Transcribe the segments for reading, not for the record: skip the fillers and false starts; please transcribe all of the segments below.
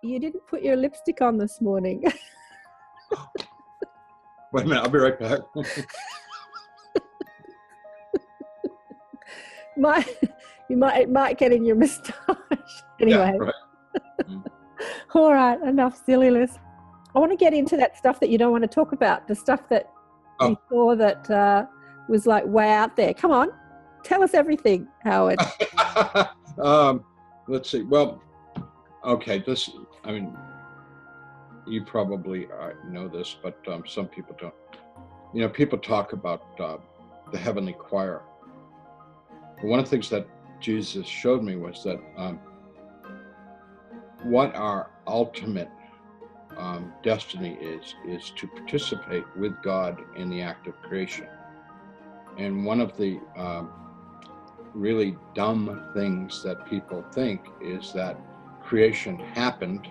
you didn't put your lipstick on this morning. Wait a minute, I'll be right back. It might get in your moustache. Anyway. Yeah, right. All right, enough silliness. I want to get into that stuff that you don't want to talk about, the stuff that you saw that was like way out there. Come on, tell us everything, Howard. Let's see. Well, okay, you probably know this, but some people don't. You know, people talk about the heavenly choir. One of the things that Jesus showed me was that what our ultimate destiny is to participate with God in the act of creation. And one of the really dumb things that people think is that creation happened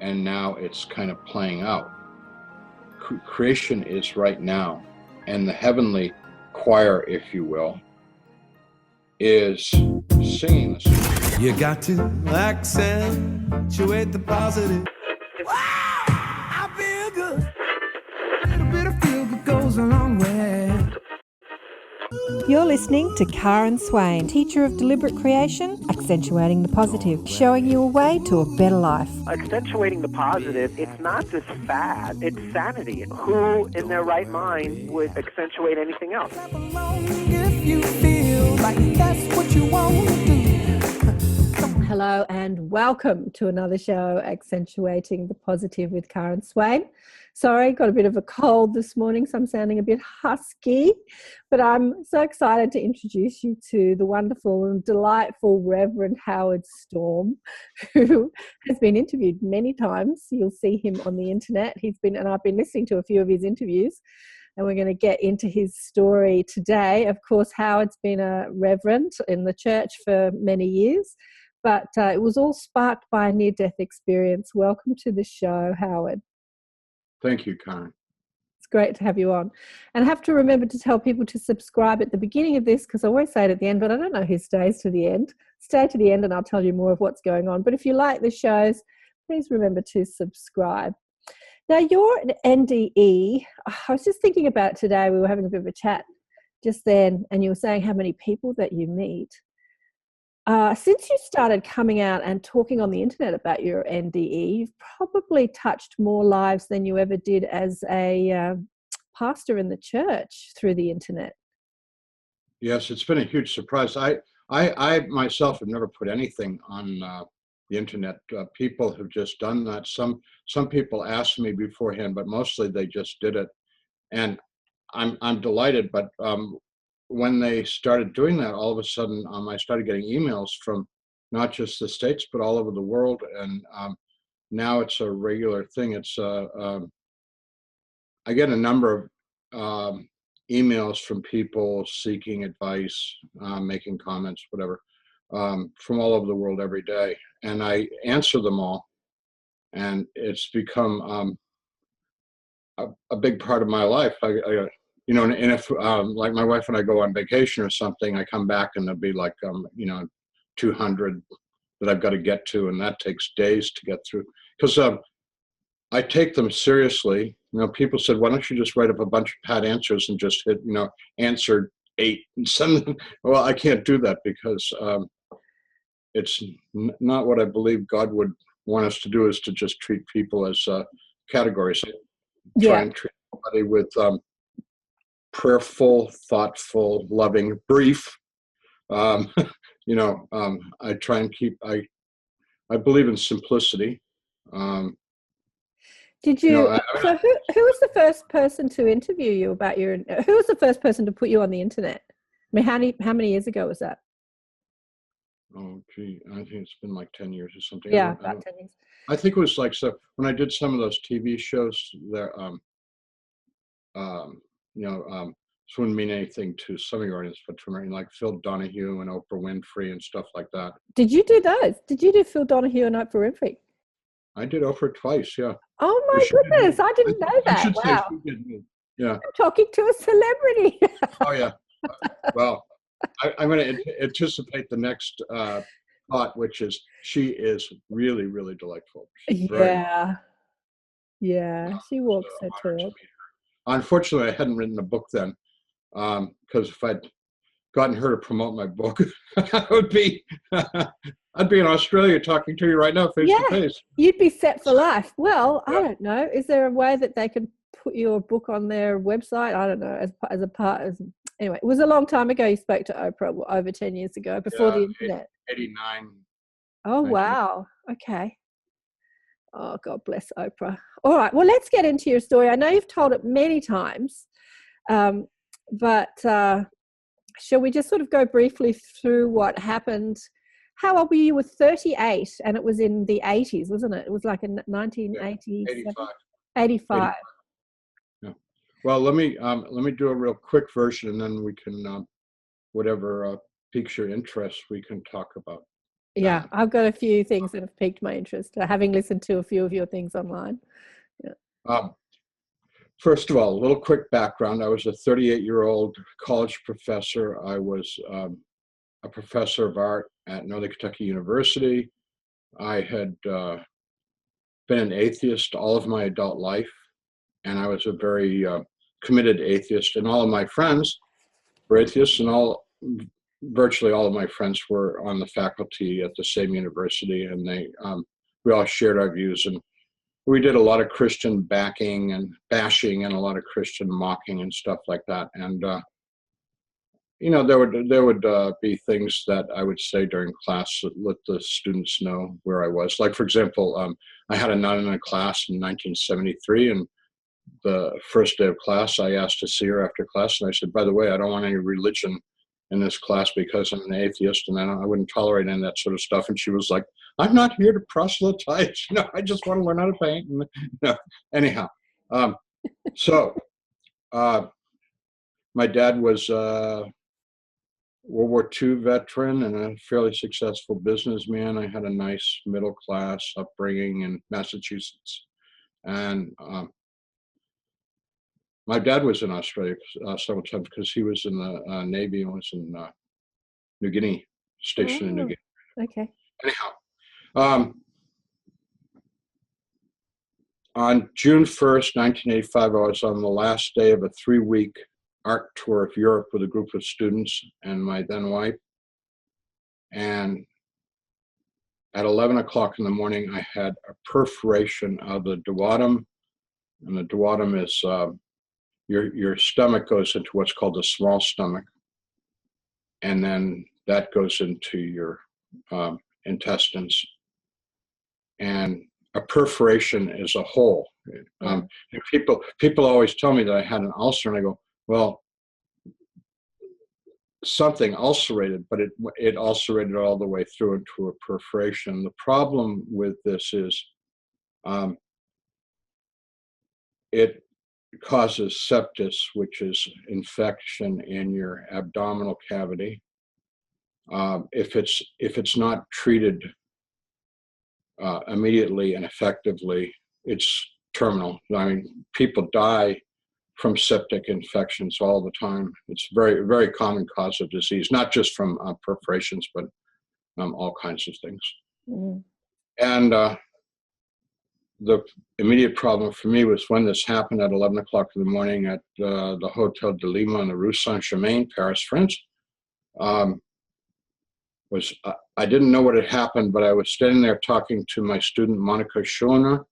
and now it's kind of playing out. Creation is right now, and the heavenly choir, if you will, is singing the song. You got to accentuate the positive. Wow, I feel good. A little bit of feel good goes a long way. You're listening to Karen Swain, teacher of deliberate creation, accentuating the positive, showing you a way to a better life. Accentuating the positive, it's not just fad, it's sanity. Who in their right mind would accentuate anything else? If you feel like that's what you want to do. Hello and welcome to another show, Accentuating the Positive with Karen Swain. Sorry, got a bit of a cold this morning, so I'm sounding a bit husky, but I'm so excited to introduce you to the wonderful and delightful Reverend Howard Storm, who has been interviewed many times. You'll see him on the internet. And I've been listening to a few of his interviews, and we're going to get into his story today. Of course, Howard's been a reverend in the church for many years, but it was all sparked by a near-death experience. Welcome to the show, Howard. Thank you, Karen. It's great to have you on. And I have to remember to tell people to subscribe at the beginning of this, because I always say it at the end, but I don't know who stays to the end. Stay to the end and I'll tell you more of what's going on. But if you like the shows, please remember to subscribe. Now, you're an NDE. I was just thinking about it today. We were having a bit of a chat just then, and you were saying how many people that you meet. Since you started coming out and talking on the internet about your NDE, you've probably touched more lives than you ever did as a pastor in the church through the internet. Yes, it's been a huge surprise. I myself have never put anything on the internet. People have just done that. Some people asked me beforehand, but mostly they just did it, and I'm delighted. But when they started doing that, all of a sudden I started getting emails from not just the States, but all over the world. And now it's a regular thing. It's I get a number of emails from people seeking advice, making comments, whatever, from all over the world every day. And I answer them all. And it's become a big part of my life. You know, and if like my wife and I go on vacation or something, I come back and there'll be like, 200 that I've got to get to, and that takes days to get through. Because I take them seriously. You know, people said, why don't you just write up a bunch of pat answers and just hit, answer 8 and send them. Well, I can't do that because it's not what I believe God would want us to do, is to just treat people as categories. Try and treat somebody with prayerful, thoughtful, loving, brief. I try and keep. I believe in simplicity. Did you? So who was the first person to interview you about your? Who was the first person to put you on the internet? I mean, how many years ago was that? Oh, gee, I think it's been like 10 years or something. Yeah, about 10 years. I think it was like, so when I did some of those TV shows there, this wouldn't mean anything to some of your audience, but to me, like Phil Donahue and Oprah Winfrey and stuff like that. Did you do those? Did you do Phil Donahue and Oprah Winfrey? I did Oprah twice, yeah. Oh my goodness, I didn't know that. Wow. Yeah. I'm talking to a celebrity. Oh yeah. Well, I'm going to anticipate the next thought, which is she is really, really delightful. She's very Yeah, yeah. She walks her honored to talk. meet her. Unfortunately, I hadn't written a book then, because if I'd gotten her to promote my book, I would be I'd be in Australia talking to you right now, face to Yeah, face. you'd be set for life. Well, I Yeah. don't know. Is there a way that they could put your book on their website? I don't know. As a part as anyway, it was a long time ago. You spoke to Oprah, over 10 years ago, before the internet. 89. Oh 19. wow. Okay. Oh, God bless Oprah. All right. Well, let's get into your story. I know you've told it many times, but shall we just sort of go briefly through what happened? How old were you? You were 38, and it was in the 80s, wasn't it? It was like in 1987, 85. 85. Yeah. Well, let me do a real quick version, and then we can whatever piques your interest, we can talk about. Yeah, I've got a few things that have piqued my interest, having listened to a few of your things online. Yeah. First of all, a little quick background. I was a 38-year-old college professor. I was a professor of art at Northern Kentucky University. I had been an atheist all of my adult life, and I was a very committed atheist. And all of my friends were atheists, and virtually all of my friends were on the faculty at the same university, and we all shared our views. And we did a lot of Christian bashing and a lot of Christian mocking and stuff like that. And there would be things that I would say during class that let the students know where I was. Like, for example, I had a nun in a class in 1973, and the first day of class, I asked to see her after class, and I said, "By the way, I don't want any religion in this class because I'm an atheist, and I wouldn't tolerate any of that sort of stuff." And she was like, "I'm not here to proselytize. I just want to learn how to paint." And, anyhow, so my dad was a World War II veteran and a fairly successful businessman. I had a nice middle class upbringing in Massachusetts, and my dad was in Australia several times because he was in the Navy and was in New Guinea, stationed in New Guinea. Okay. Anyhow, on June 1st, 1985, I was on the last day of a 3-week art tour of Europe with a group of students and my then wife. And at 11 o'clock in the morning, I had a perforation of the duodenum. And the duodenum is your stomach goes into what's called the small stomach. And then that goes into your intestines. And a perforation is a hole. People always tell me that I had an ulcer, and I go, well, something ulcerated, but it ulcerated all the way through into a perforation. The problem with this is it causes sepsis, which is infection in your abdominal cavity. If it's not treated immediately and effectively, it's terminal. I mean, people die from septic infections all the time. It's a very, very common cause of disease, not just from perforations, but all kinds of things. Mm. And the immediate problem for me was when this happened at 11 o'clock in the morning at the Hotel de Lima on the Rue Saint-Germain, Paris, France. I didn't know what had happened, but I was standing there talking to my student, Monica Schoner.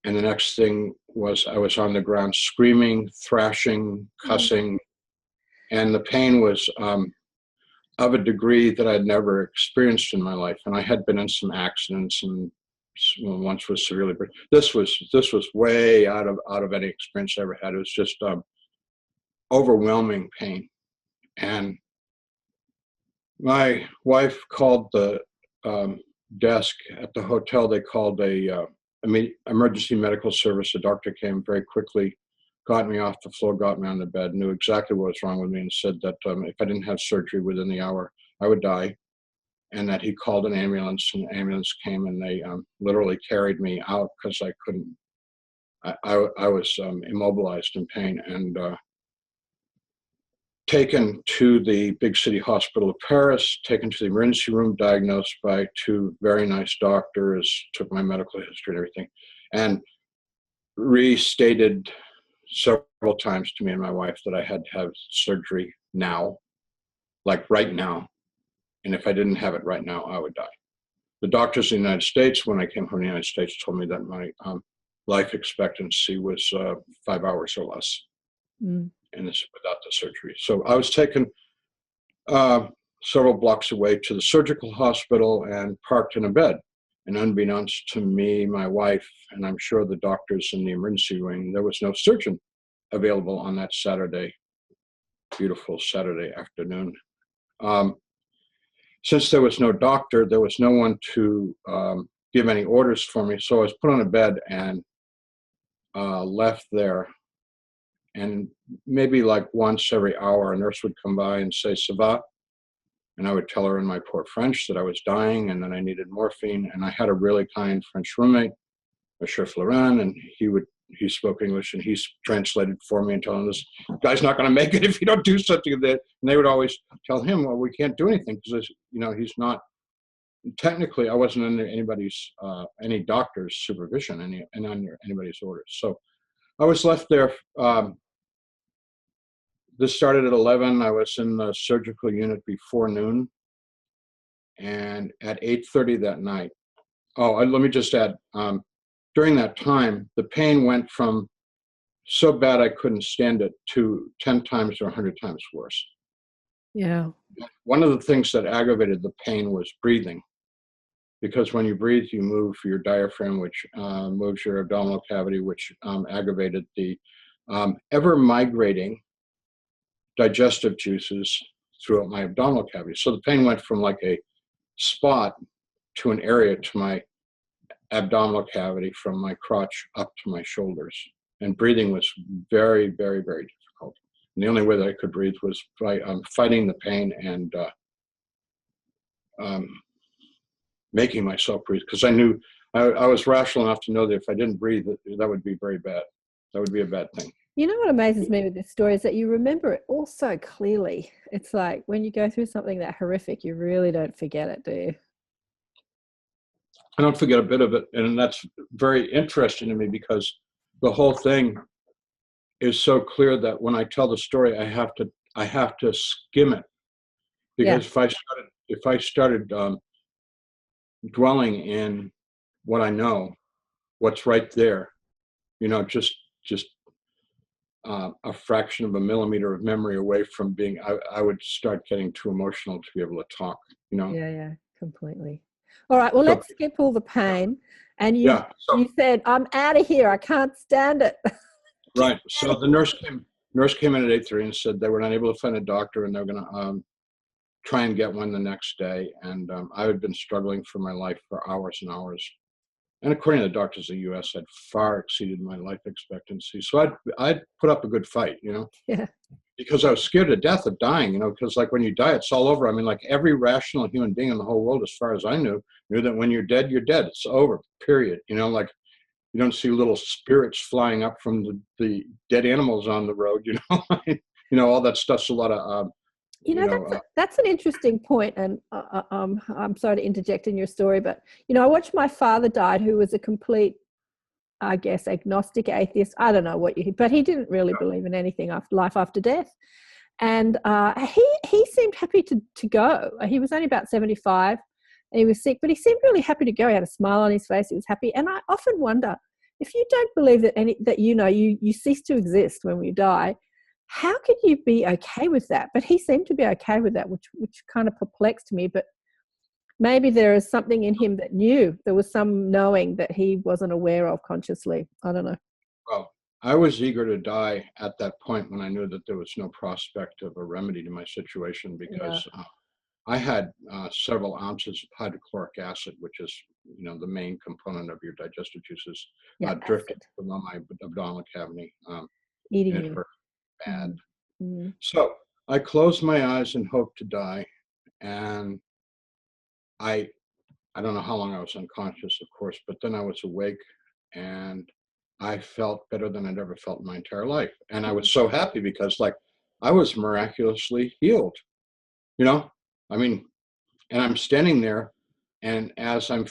And the next thing was I was on the ground screaming, thrashing, cussing. And the pain was of a degree that I'd never experienced in my life. And I had been in some accidents, and once was severely. This was way out of any experience I ever had. It was just overwhelming pain. And my wife called the desk at the hotel. They called a emergency medical service. A doctor came very quickly, got me off the floor, got me on the bed, knew exactly what was wrong with me, and said that if I didn't have surgery within the hour, I would die, and that he called an ambulance, and the ambulance came, and they literally carried me out because I couldn't. I was immobilized in pain, and taken to the big city hospital of Paris, taken to the emergency room, diagnosed by two very nice doctors, took my medical history and everything, and restated several times to me and my wife that I had to have surgery now, like right now. And if I didn't have it right now, I would die. The doctors in the United States, when I came from the United States, told me that my life expectancy was 5 hours or less. Mm. And this is without the surgery. So I was taken several blocks away to the surgical hospital and parked in a bed. And unbeknownst to me, my wife, and I'm sure the doctors in the emergency wing, there was no surgeon available on that Saturday, beautiful Saturday afternoon. Since there was no doctor, there was no one to give any orders for me. So I was put on a bed and left there. And maybe like once every hour, a nurse would come by and say, "Ça va?" And I would tell her in my poor French that I was dying and that I needed morphine. And I had a really kind French roommate, Monsieur Florent, and he spoke English and he translated for me and telling this guy's not going to make it if you don't do something with it. And they would always tell him, "Well, we can't do anything because, he's not." Technically, I wasn't under any doctor's supervision, and under anybody's orders. So I was left there. This started at 11. I was in the surgical unit before noon. And at 8:30 that night, let me just add, during that time, the pain went from so bad I couldn't stand it to 10 times or 100 times worse. Yeah. One of the things that aggravated the pain was breathing. Because when you breathe, you move your diaphragm, which moves your abdominal cavity, which aggravated the ever-migrating digestive juices throughout my abdominal cavity. So the pain went from like a spot to an area to my abdominal cavity, from my crotch up to my shoulders. And breathing was very, very, very difficult. And the only way that I could breathe was by fighting the pain and making myself breathe, because I knew I was rational enough to know that if I didn't breathe, that would be very bad. That would be a bad thing. You know what amazes me with this story is that you remember it all so clearly. It's like when you go through something that horrific, you really don't forget it, do you? I don't forget a bit of it. And that's very interesting to me because the whole thing is so clear that when I tell the story, I have to skim it. Because if I started dwelling in what I know, what's right there, just a fraction of a millimeter of memory away from being, I would start getting too emotional to be able to talk, Yeah, completely. All right, well, let's skip all the pain. And you said, "I'm out of here. I can't stand it." Right. So the nurse came in at 8:30 and said they were not able to find a doctor and they're going to try and get one the next day. And I had been struggling for my life for hours and hours. And according to the doctors in the U.S., I'd far exceeded my life expectancy. So I'd put up a good fight, Yeah. because I was scared to death of dying, because like when you die, it's all over. I mean, like every rational human being in the whole world, as far as I knew that when you're dead, you're dead. It's over, period. Like you don't see little spirits flying up from the dead animals on the road, all that stuff's a lot of, that's an interesting point, and I'm sorry to interject in your story, but I watched my father died, who was a complete, I guess, agnostic atheist. I don't know but he didn't really believe in anything after life after death, and he seemed happy to go. He was only about 75, and he was sick, but he seemed really happy to go. He had a smile on his face. He was happy, and I often wonder if you don't believe that you cease to exist when you die. How could you be okay with that? But he seemed to be okay with that, which kind of perplexed me. But maybe there is something in him that knew. There was some knowing that he wasn't aware of consciously. I don't know. Well, I was eager to die at that point when I knew that there was no prospect of a remedy to my situation, because I had several ounces of hydrochloric acid, which is, the main component of your digestive juices, drifted from my abdominal cavity. Eating it you. hurt bad. Mm-hmm. So I closed my eyes and hoped to die. And I don't know how long I was unconscious, of course, but then I was awake and I felt better than I'd ever felt in my entire life. And I was so happy because, like, I was miraculously healed, you know? I mean, and I'm standing there, and as I'm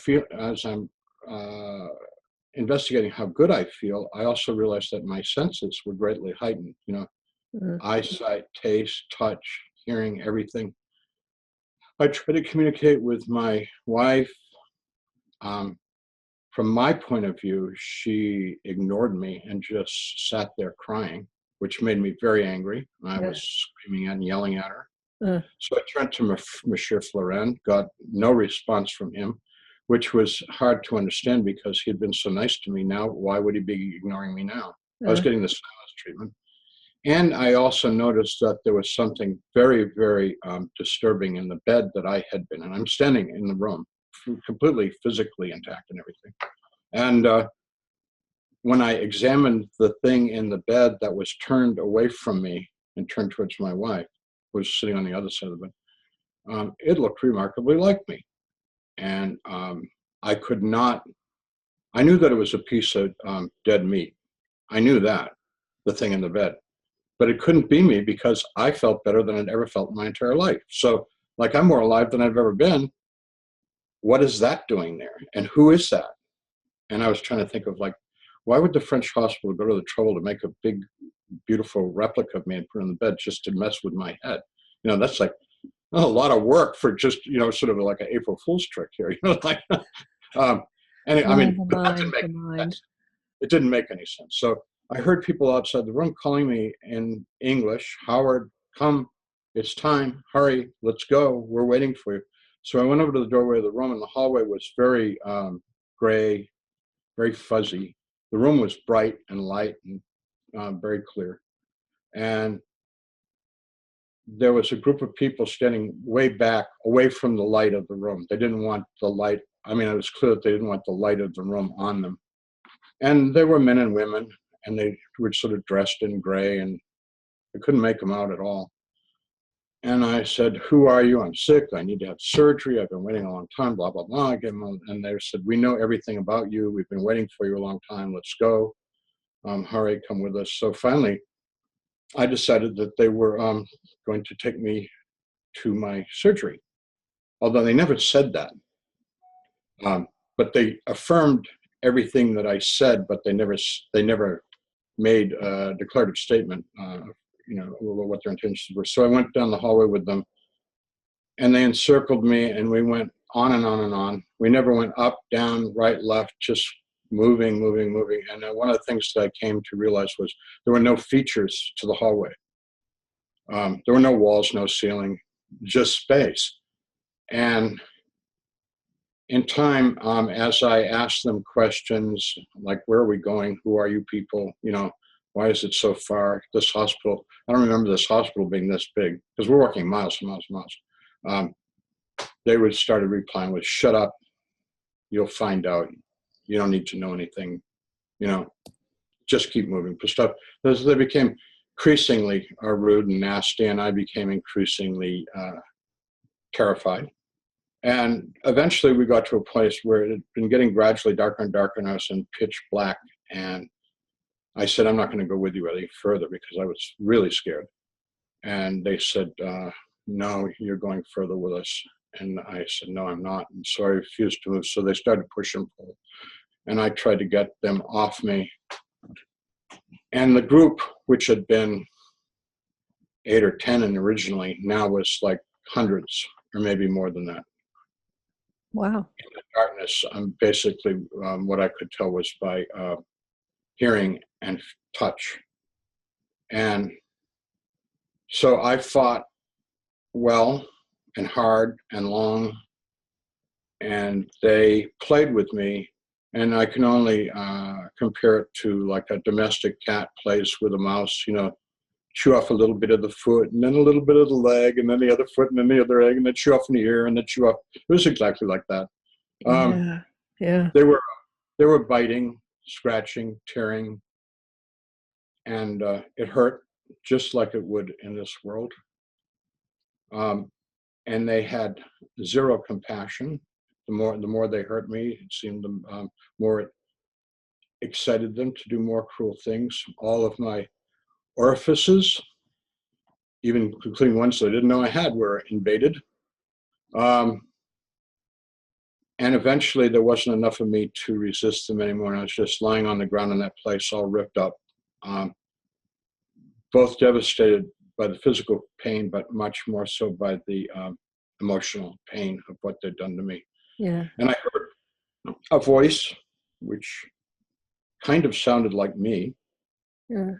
investigating how good I feel, I also realized that my senses were greatly heightened, you know, Mm. eyesight, taste, touch, hearing, everything. I try to communicate with my wife. Um, from my point of view, she ignored me and just sat there crying, which made me very angry. I Yeah. was screaming and yelling at her. Uh, So I turned to Monsieur Florent, got no response from him, which was hard to understand because he had been so nice to me. Now, why would he be ignoring me now? I was getting the silence treatment. And I also noticed that there was something very, very disturbing in the bed that I had been in. I'm standing in the room, completely physically intact and everything. And when I examined the thing in the bed that was turned away from me and turned towards my wife, who was sitting on the other side of the bed, it looked remarkably like me. And I could not, I knew that it was a piece of dead meat. I knew that, the thing in the bed. But it couldn't be me because I felt better than I'd ever felt in my entire life. So, like, I'm more alive than I've ever been. What is that doing there? And who is that? And I was trying to think of, like, why would the French hospital go to the trouble to make a big, beautiful replica of me and put it on the bed just to mess with my head? You know, that's like a lot of work for just, you know, sort of like an April Fool's trick here. You know, like, and I mean, but that didn't make any sense. It didn't make any sense. So I heard people outside the room calling me in English, Howard, come, it's time, hurry, let's go, we're waiting for you. So I went over to the doorway of the room, and the hallway was very gray, very fuzzy. The room was bright and light and very clear. And there was a group of people standing way back, away from the light of the room. They didn't want the light. I mean, it was clear that they didn't want the light of the room on them. And there were men and women, and they were sort of dressed in gray, and I couldn't make them out at all. And I said, who are you? I'm sick. I need to have surgery. I've been waiting a long time, blah, blah, blah. And they said, we know everything about you. We've been waiting for you a long time. Let's go. Hurry, come with us. So finally, I decided that they were going to take me to my surgery, although they never said that. But they affirmed everything that I said, but they never made a declarative statement, you know, what their intentions were. So I went down the hallway with them, and they encircled me, and we went on and on and on. We never went up, down, right, left, just moving, moving, moving. And one of the things that I came to realize was there were no features to the hallway. There were no walls, no ceiling, just space. And in time, as I asked them questions like, where are we going? Who are you people? You know, why is it so far? This hospital, I don't remember this hospital being this big, because we're walking miles and miles and miles. They would started replying with, shut up, you'll find out. You don't need to know anything, you know, just keep moving. Stuff. They became increasingly rude and nasty, and I became increasingly terrified. And eventually we got to a place where it had been getting gradually darker and darker, and I was in pitch black. And I said, I'm not going to go with you any further, because I was really scared. And they said, no, you're going further with us. And I said, no, I'm not. And so I refused to move. So they started push and pull. And I tried to get them off me. And the group, which had been 8 or 10 and originally, now was like hundreds or maybe more than that. Wow. In the darkness, basically what I could tell was by hearing and touch. And so I fought well and hard and long, and they played with me. And I can only compare it to like a domestic cat plays with a mouse, you know, chew off a little bit of the foot, and then a little bit of the leg, and then the other foot, and then the other egg, and then chew off an ear, and then chew off. It was exactly like that. Yeah. They were biting, scratching, tearing, and it hurt just like it would in this world. And they had zero compassion. The more they hurt me, it seemed the more it excited them to do more cruel things. All of my orifices even including ones that I didn't know I had, were invaded. And eventually there wasn't enough of me to resist them anymore. And I was just lying on the ground in that place, all ripped up, both devastated by the physical pain, but much more so by the emotional pain of what they'd done to me. Yeah. And I heard a voice, which kind of sounded like me. Yeah.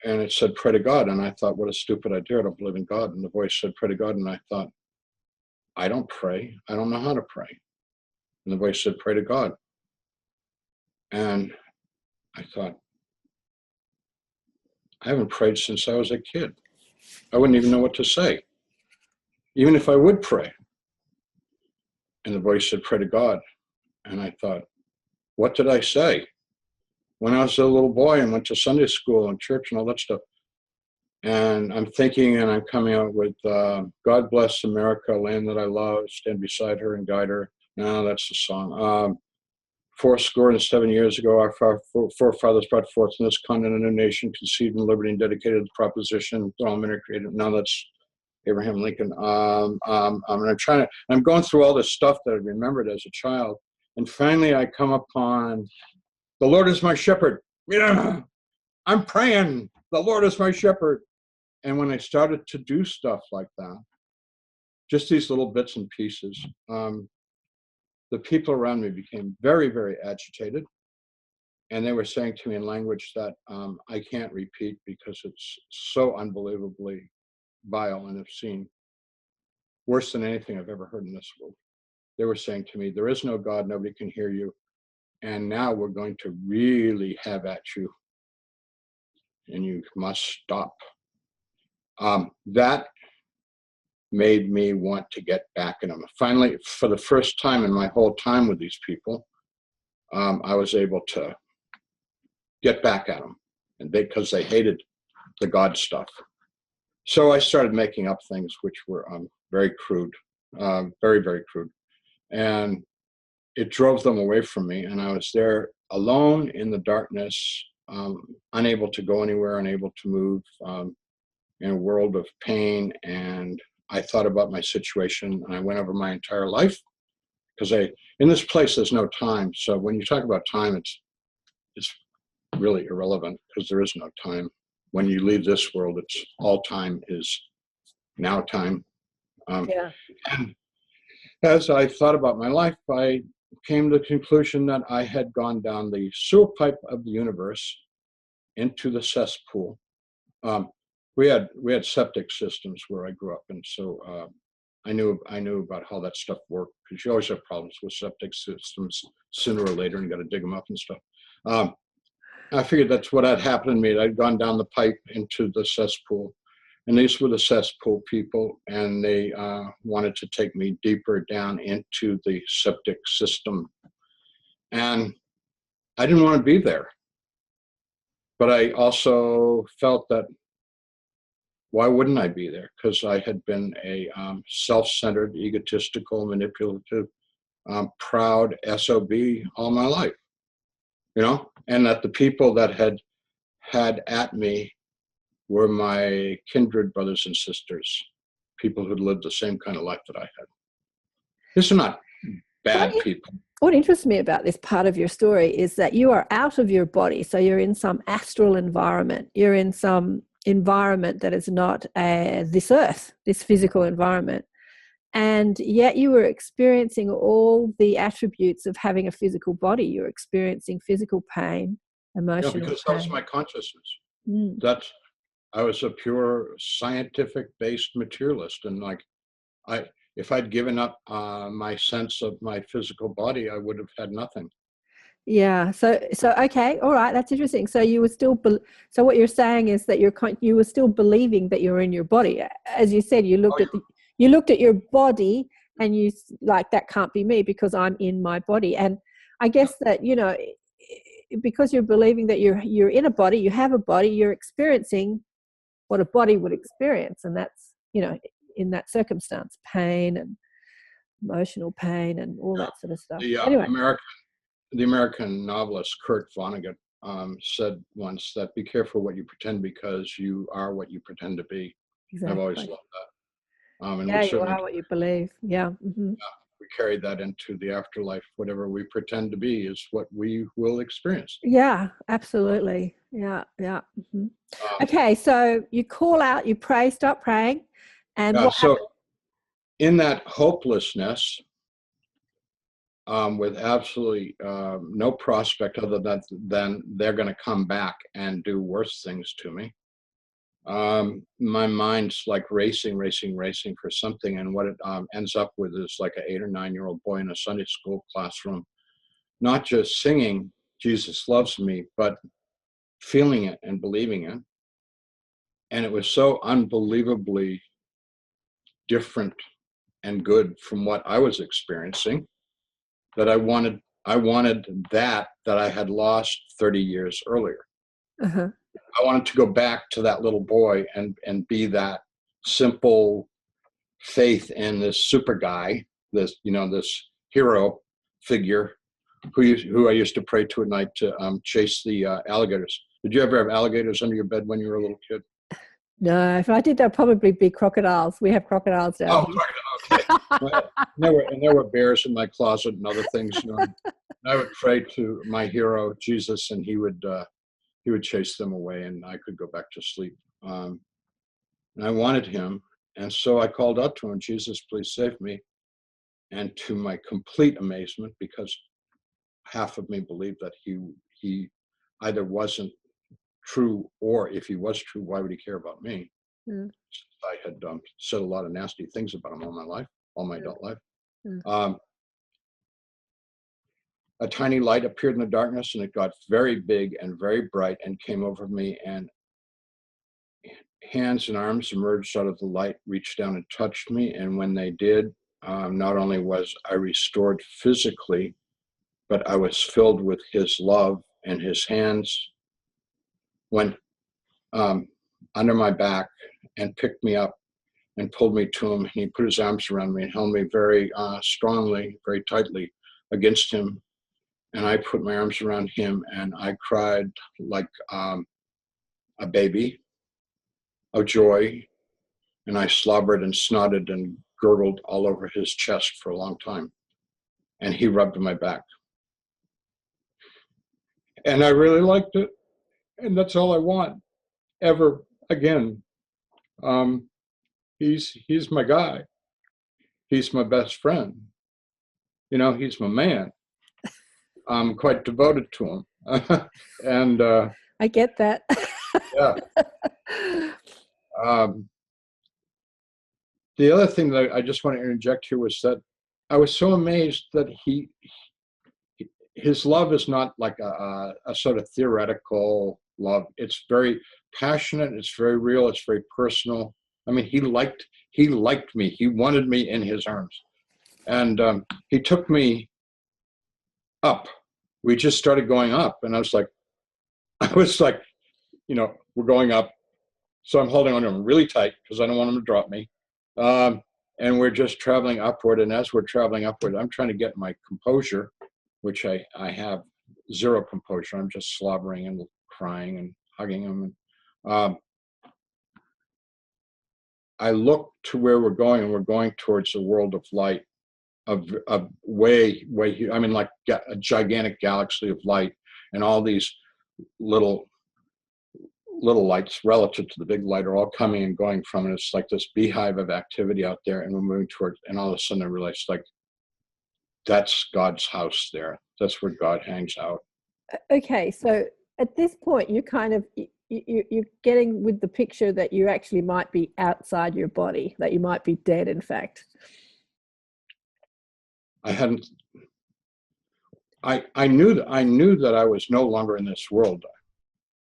And it said, pray to God. And I thought, what a stupid idea. I don't believe in God. And the voice said, pray to God. And I thought, I don't pray. I don't know how to pray. And the voice said, pray to God. And I thought, I haven't prayed since I was a kid. I wouldn't even know what to say, even if I would pray. And the voice said, pray to God. And I thought, what did I say? When I was a little boy and went to Sunday school and church and all that stuff. And I'm thinking, and I'm coming out with, God bless America, land that I love, stand beside her and guide her. No, that's the song. 7 years ago, our forefathers brought forth in this continent a new nation, conceived in liberty and dedicated to the proposition that all men are created. Now that's Abraham Lincoln. I'm going through all this stuff that I remembered as a child. And finally I come upon, the Lord is my shepherd. Yeah, I'm praying, the Lord is my shepherd. And when I started to do stuff like that, just these little bits and pieces, the people around me became very, very agitated. And they were saying to me in language that I can't repeat because it's so unbelievably vile and obscene, worse than anything I've ever heard in this world. They were saying to me, there is no God, nobody can hear you. And now we're going to really have at you. And you must stop. That made me want to get back at them. Finally, for the first time in my whole time with these people, I was able to get back at them, and because they hated the God stuff. So I started making up things which were very crude, very, very crude. And it drove them away from me, and I was there alone in the darkness, unable to go anywhere, unable to move, in a world of pain. And I thought about my situation, and I went over my entire life, because in this place there's no time. So when you talk about time, it's really irrelevant, because there is no time. When you leave this world, it's all time is now time. Yeah. And as I thought about my life, I came to the conclusion that I had gone down the sewer pipe of the universe into the cesspool. We had septic systems where I grew up, and so I knew about how that stuff worked, because you always have problems with septic systems sooner or later, and you got to dig them up and stuff. I figured that's what had happened to me. I'd gone down the pipe into the cesspool, and these were the cesspool people, and they wanted to take me deeper down into the septic system. And I didn't want to be there. But I also felt that, why wouldn't I be there? Because I had been a self-centered, egotistical, manipulative, proud SOB all my life, and that the people that had at me were my kindred brothers and sisters, people who'd lived the same kind of life that I had. These are not bad people. What interests me about this part of your story is that you are out of your body. So you're in some astral environment. You're in some environment that is not this earth, this physical environment. And yet you were experiencing all the attributes of having a physical body. You're experiencing physical pain, emotional pain. Because that was my consciousness. I was a pure scientific-based materialist. And if I'd given up my sense of my physical body, I would have had nothing. Yeah. So okay, all right, that's interesting. So you were still. So what you're saying is that you were still believing that you're in your body. As you said, you looked at your body, and you like, that can't be me because I'm in my body. And I guess that because you're believing that you're in a body, you have a body, you're experiencing what a body would experience, and that's in that circumstance, pain and emotional pain and all that sort of stuff. Anyway. The American novelist Kurt Vonnegut said once that be careful what you pretend, because you are what you pretend to be. I've always Exactly. loved that. And Yeah, we you certainly are what you believe. Yeah. we carry that into the afterlife. Whatever we pretend to be is what we will experience. Yeah, absolutely. Yeah, yeah. Um, Okay, so you call out, you pray, stop praying, and what so happened? in that hopelessness, with absolutely no prospect other than they're going to come back and do worse things to me. My mind's like racing for something, and what it ends up with is like an 8 or 9-year-old boy in a Sunday school classroom, not just singing "Jesus loves me," but feeling it and believing it. And it was so unbelievably different and good from what I was experiencing that I wanted that I had lost 30 years earlier. Uh-huh. I wanted to go back to that little boy and be that simple faith in this super guy, this hero figure who I used to pray to at night to chase the alligators. Did you ever have alligators under your bed when you were a little kid? No, if I did, they'd probably be crocodiles. We have crocodiles down Oh, here. right, okay. Well, and there were bears in my closet and other things. And I would pray to my hero Jesus, and he would chase them away, and I could go back to sleep. And I wanted him, and so I called out to him, "Jesus, please save me." And to my complete amazement, because half of me believed that he either wasn't true, or if he was true, why would he care about me? Mm, I had said a lot of nasty things about him all my mm, adult life. mm. Um, a tiny light appeared in the darkness, and it got very big and very bright and came over me, and hands and arms emerged out of the light, reached down and touched me. And when they did, not only was I restored physically, but I was filled with his love, and his hands went under my back and picked me up and pulled me to him. He put his arms around me and held me very strongly, very tightly against him. And I put my arms around him, and I cried like a baby of joy. And I slobbered and snotted and gurgled all over his chest for a long time. And he rubbed my back. And I really liked it. And that's all I want ever again. He's my guy. He's my best friend. He's my man. I'm quite devoted to him. And I get that. yeah. The other thing that I just want to interject here was that I was so amazed that his love is not like a sort of theoretical love. It's very passionate. It's very real. It's very personal. I mean, he liked me. He wanted me in his arms, and he took me up. We just started going up, and I was like, we're going up. So I'm holding on to him really tight because I don't want him to drop me. And we're just traveling upward. And as we're traveling upward, I'm trying to get my composure, which I have zero composure. I'm just slobbering and crying and hugging him. And I look to where we're going, and we're going towards a world of light, of way, I mean, like a gigantic galaxy of light, and all these little lights relative to the big light are all coming and going from it. It's like this beehive of activity out there, and we're moving towards, and all of a sudden I realized, like, that's God's house there. That's where God hangs out. Okay, so at this point, you kind of you're getting with the picture that you actually might be outside your body, that you might be dead, in fact. I knew that I was no longer in this world,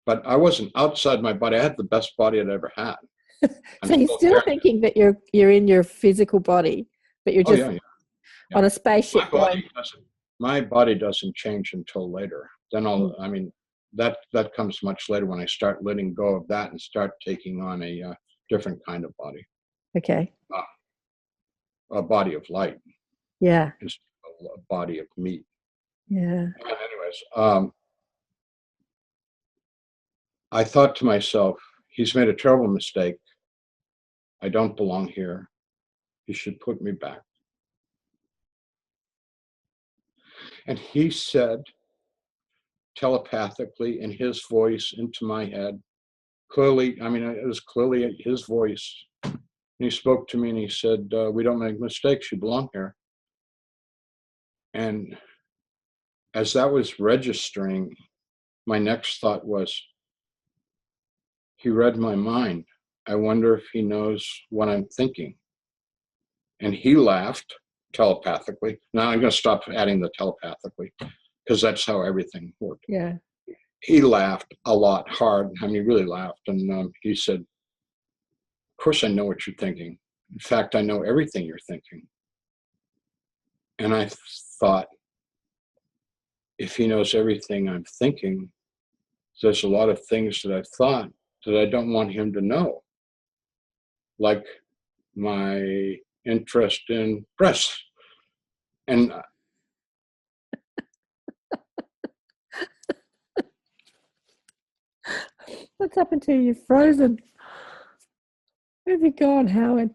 but I wasn't outside my body. I had the best body I'd ever had. So you're still thinking that you're in your physical body, but you're just on a spaceship. My body doesn't change until later. Then I mean, that comes much later when I start letting go of that and start taking on a different kind of body. Okay. A body of light. Yeah. Instead of a body of meat. Yeah. And anyways, I thought to myself, he's made a terrible mistake. I don't belong here. You should put me back. And he said telepathically in his voice into my head, clearly, I mean, it was clearly his voice. And he spoke to me and he said, we don't make mistakes, you belong here. And as that was registering, my next thought was, he read my mind. I wonder if he knows what I'm thinking. And he laughed telepathically. Now I'm going to stop adding the telepathically because that's how everything worked. Yeah. He laughed a lot hard. I mean, he really laughed. And he said, of course I know what you're thinking. In fact, I know everything you're thinking. And I thought, if he knows everything I'm thinking, there's a lot of things that I've thought that I don't want him to know. Like my interest in breasts. And What's happened to you? You're frozen. Where have you gone, Howard?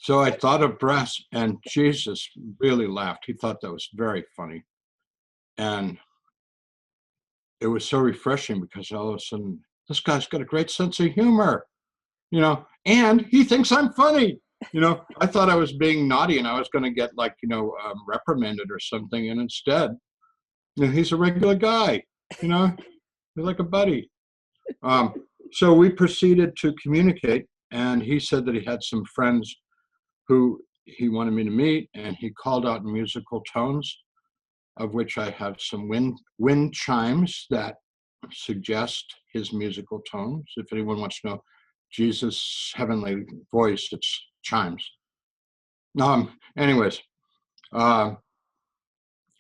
so I thought of breasts, and Jesus really laughed. He thought that was very funny. And it was so refreshing because all of a sudden, this guy's got a great sense of humor, and he thinks I'm funny. I thought I was being naughty and I was going to get reprimanded or something. And instead, he's a regular guy, he's like a buddy. So we proceeded to communicate, and he said that he had some friends who he wanted me to meet, and he called out musical tones, of which I have some wind chimes that suggest his musical tones. If anyone wants to know Jesus' heavenly voice, it's chimes. Anyways,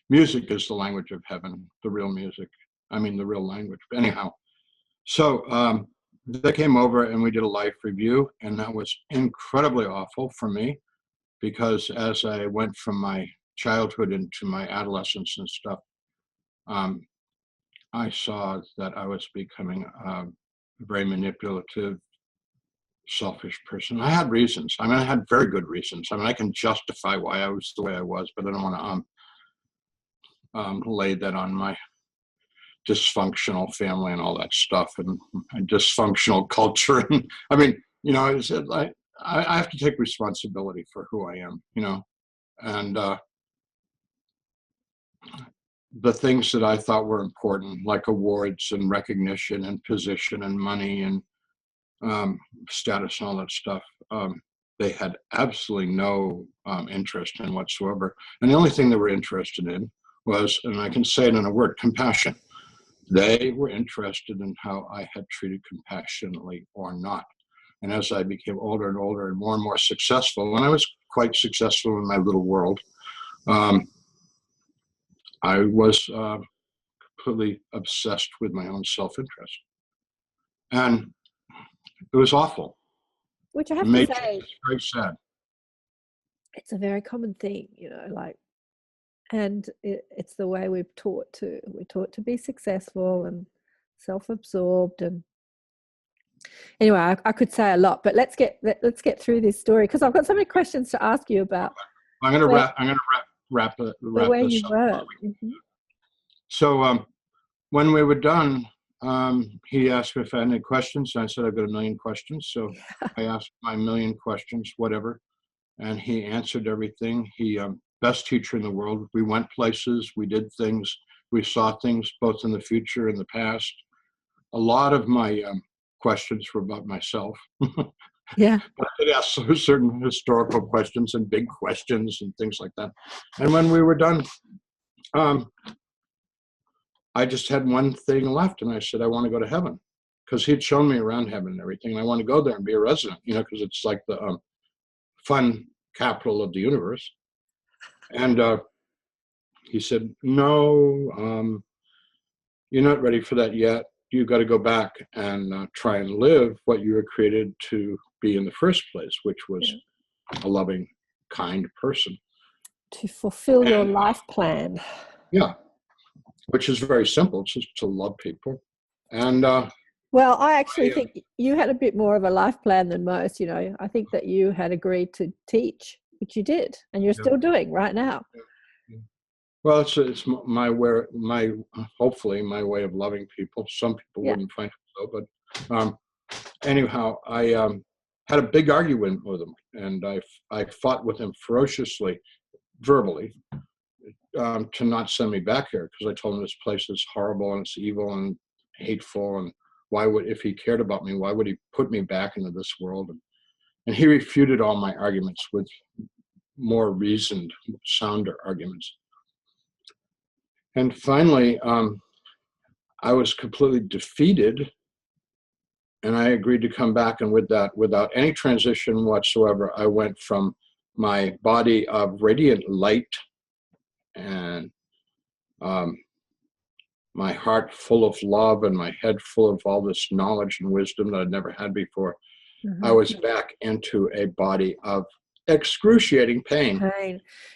music is the language of heaven, the real music. I mean, the real language. Anyhow, so they came over and we did a life review, and that was incredibly awful for me because as I went from my childhood into my adolescence and stuff, I saw that I was becoming a very manipulative, selfish person. I had reasons. I mean, I had very good reasons. I mean, I can justify why I was the way I was, but I don't want to lay that on my dysfunctional family and all that stuff and dysfunctional culture. And I mean, I have to take responsibility for who I am, and the things that I thought were important, like awards and recognition and position and money and status and all that stuff, they had absolutely no interest in whatsoever. And the only thing they were interested in was, and I can say it in a word, compassion. They were interested in how I had treated compassionately or not. And as I became older and older and more successful, and I was quite successful in my little world, I was completely obsessed with my own self-interest. And it was awful. Which I have to say, it's very sad. It's a very common thing, and it's the way we're taught to. We're taught to be successful and self-absorbed. And anyway, I could say a lot, but let's get through this story because I've got so many questions to ask you about. I'm going to wrap this up. Mm-hmm. So when we were done, he asked me if I had any questions. And I said, I've got 1 million questions. So I asked my 1 million questions, whatever. And he answered everything. He, best teacher in the world. We went places, we did things, we saw things both in the future and the past. A lot of my questions were about myself. Yeah. But I did ask certain historical questions and big questions and things like that. And when we were done, I just had one thing left, and I said, I want to go to heaven, because he'd shown me around heaven and everything. And I want to go there and be a resident, because it's like the fun capital of the universe. And he said, no, you're not ready for that yet. You've got to go back and try and live what you were created to be in the first place, which was a loving, kind person. To fulfill your life plan. Yeah, which is very simple. It's just to love people. And Well, I actually think you had a bit more of a life plan than most. You know, I think that you had agreed to teach, which you did, and you're still doing right now. Well, it's my hopefully my way of loving people. Some people wouldn't find it so, but anyhow, I had a big argument with him, and I fought with him ferociously, verbally, to not send me back here, because I told him this place is horrible and it's evil and hateful, and why would, if he cared about me, why would he put me back into this world? And he refuted all my arguments with more reasoned, sounder arguments. And finally, I was completely defeated, and I agreed to come back. And with that, without any transition whatsoever, I went from my body of radiant light and my heart full of love and my head full of all this knowledge and wisdom that I'd never had before. I was back into a body of excruciating pain.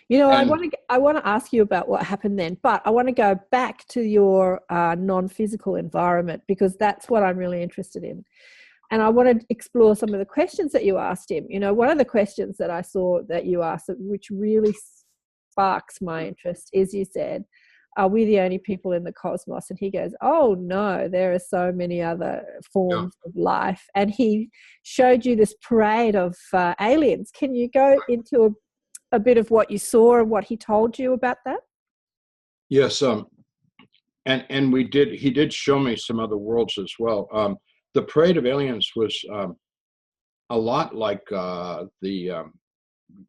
You know, and I want to ask you about what happened then, but I want to go back to your non-physical environment, because that's what I'm really interested in. And I want to explore some of the questions that you asked him. You know, one of the questions that I saw that you asked, which really sparks my interest, is you said, are we the only people in the cosmos? And he goes, oh no, there are so many other forms of life. And he showed you this parade of aliens. Can you go into a bit of what you saw and what he told you about that? Yes, and he did show me some other worlds as well. The parade of aliens was a lot like the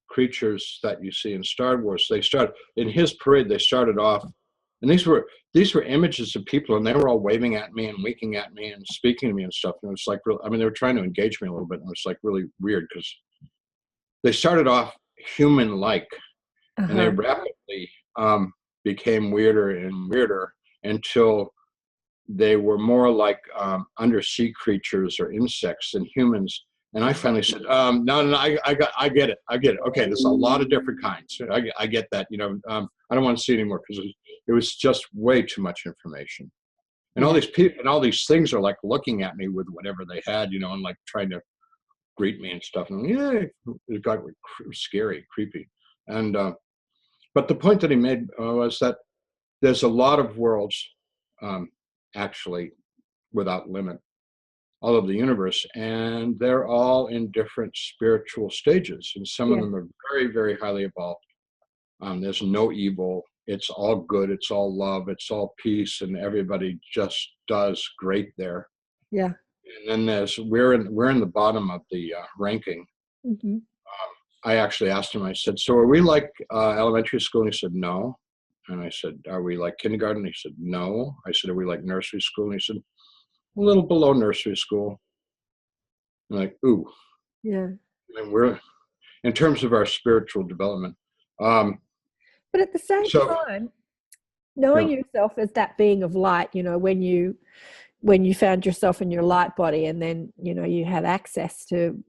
creatures that you see in Star Wars. In his parade, they started off, and these were images of people, and they were all waving at me and winking at me and speaking to me and stuff. And it was like, I mean, they were trying to engage me a little bit, and it was like really weird, because they started off human-like, and they rapidly became weirder and weirder until they were more like undersea creatures or insects than humans. And I finally said, no, I get it. Okay, there's a lot of different kinds. I get that. You know, I don't want to see anymore, because it was just way too much information. And all these people and all these things are like looking at me with whatever they had, you know, and like trying to greet me and stuff. And it got scary, creepy. And but the point that he made was that there's a lot of worlds, actually, without limit, all of the universe, and they're all in different spiritual stages, and some of them are very, very highly evolved. There's no evil. It's all good. It's all love. It's all peace, and everybody just does great there. Yeah. And then we're in the bottom of the ranking. Mm-hmm. I actually asked him. I said, "So are we like elementary school?" And he said, "No." And I said, "Are we like kindergarten?" He said, "No." I said, "Are we like nursery school?" And he said, "A little below nursery school." I'm like, ooh. Yeah. And we're, in terms of our spiritual development. But at the same time, knowing yourself as that being of light, you know, when you found yourself in your light body, and then, you know, you had access to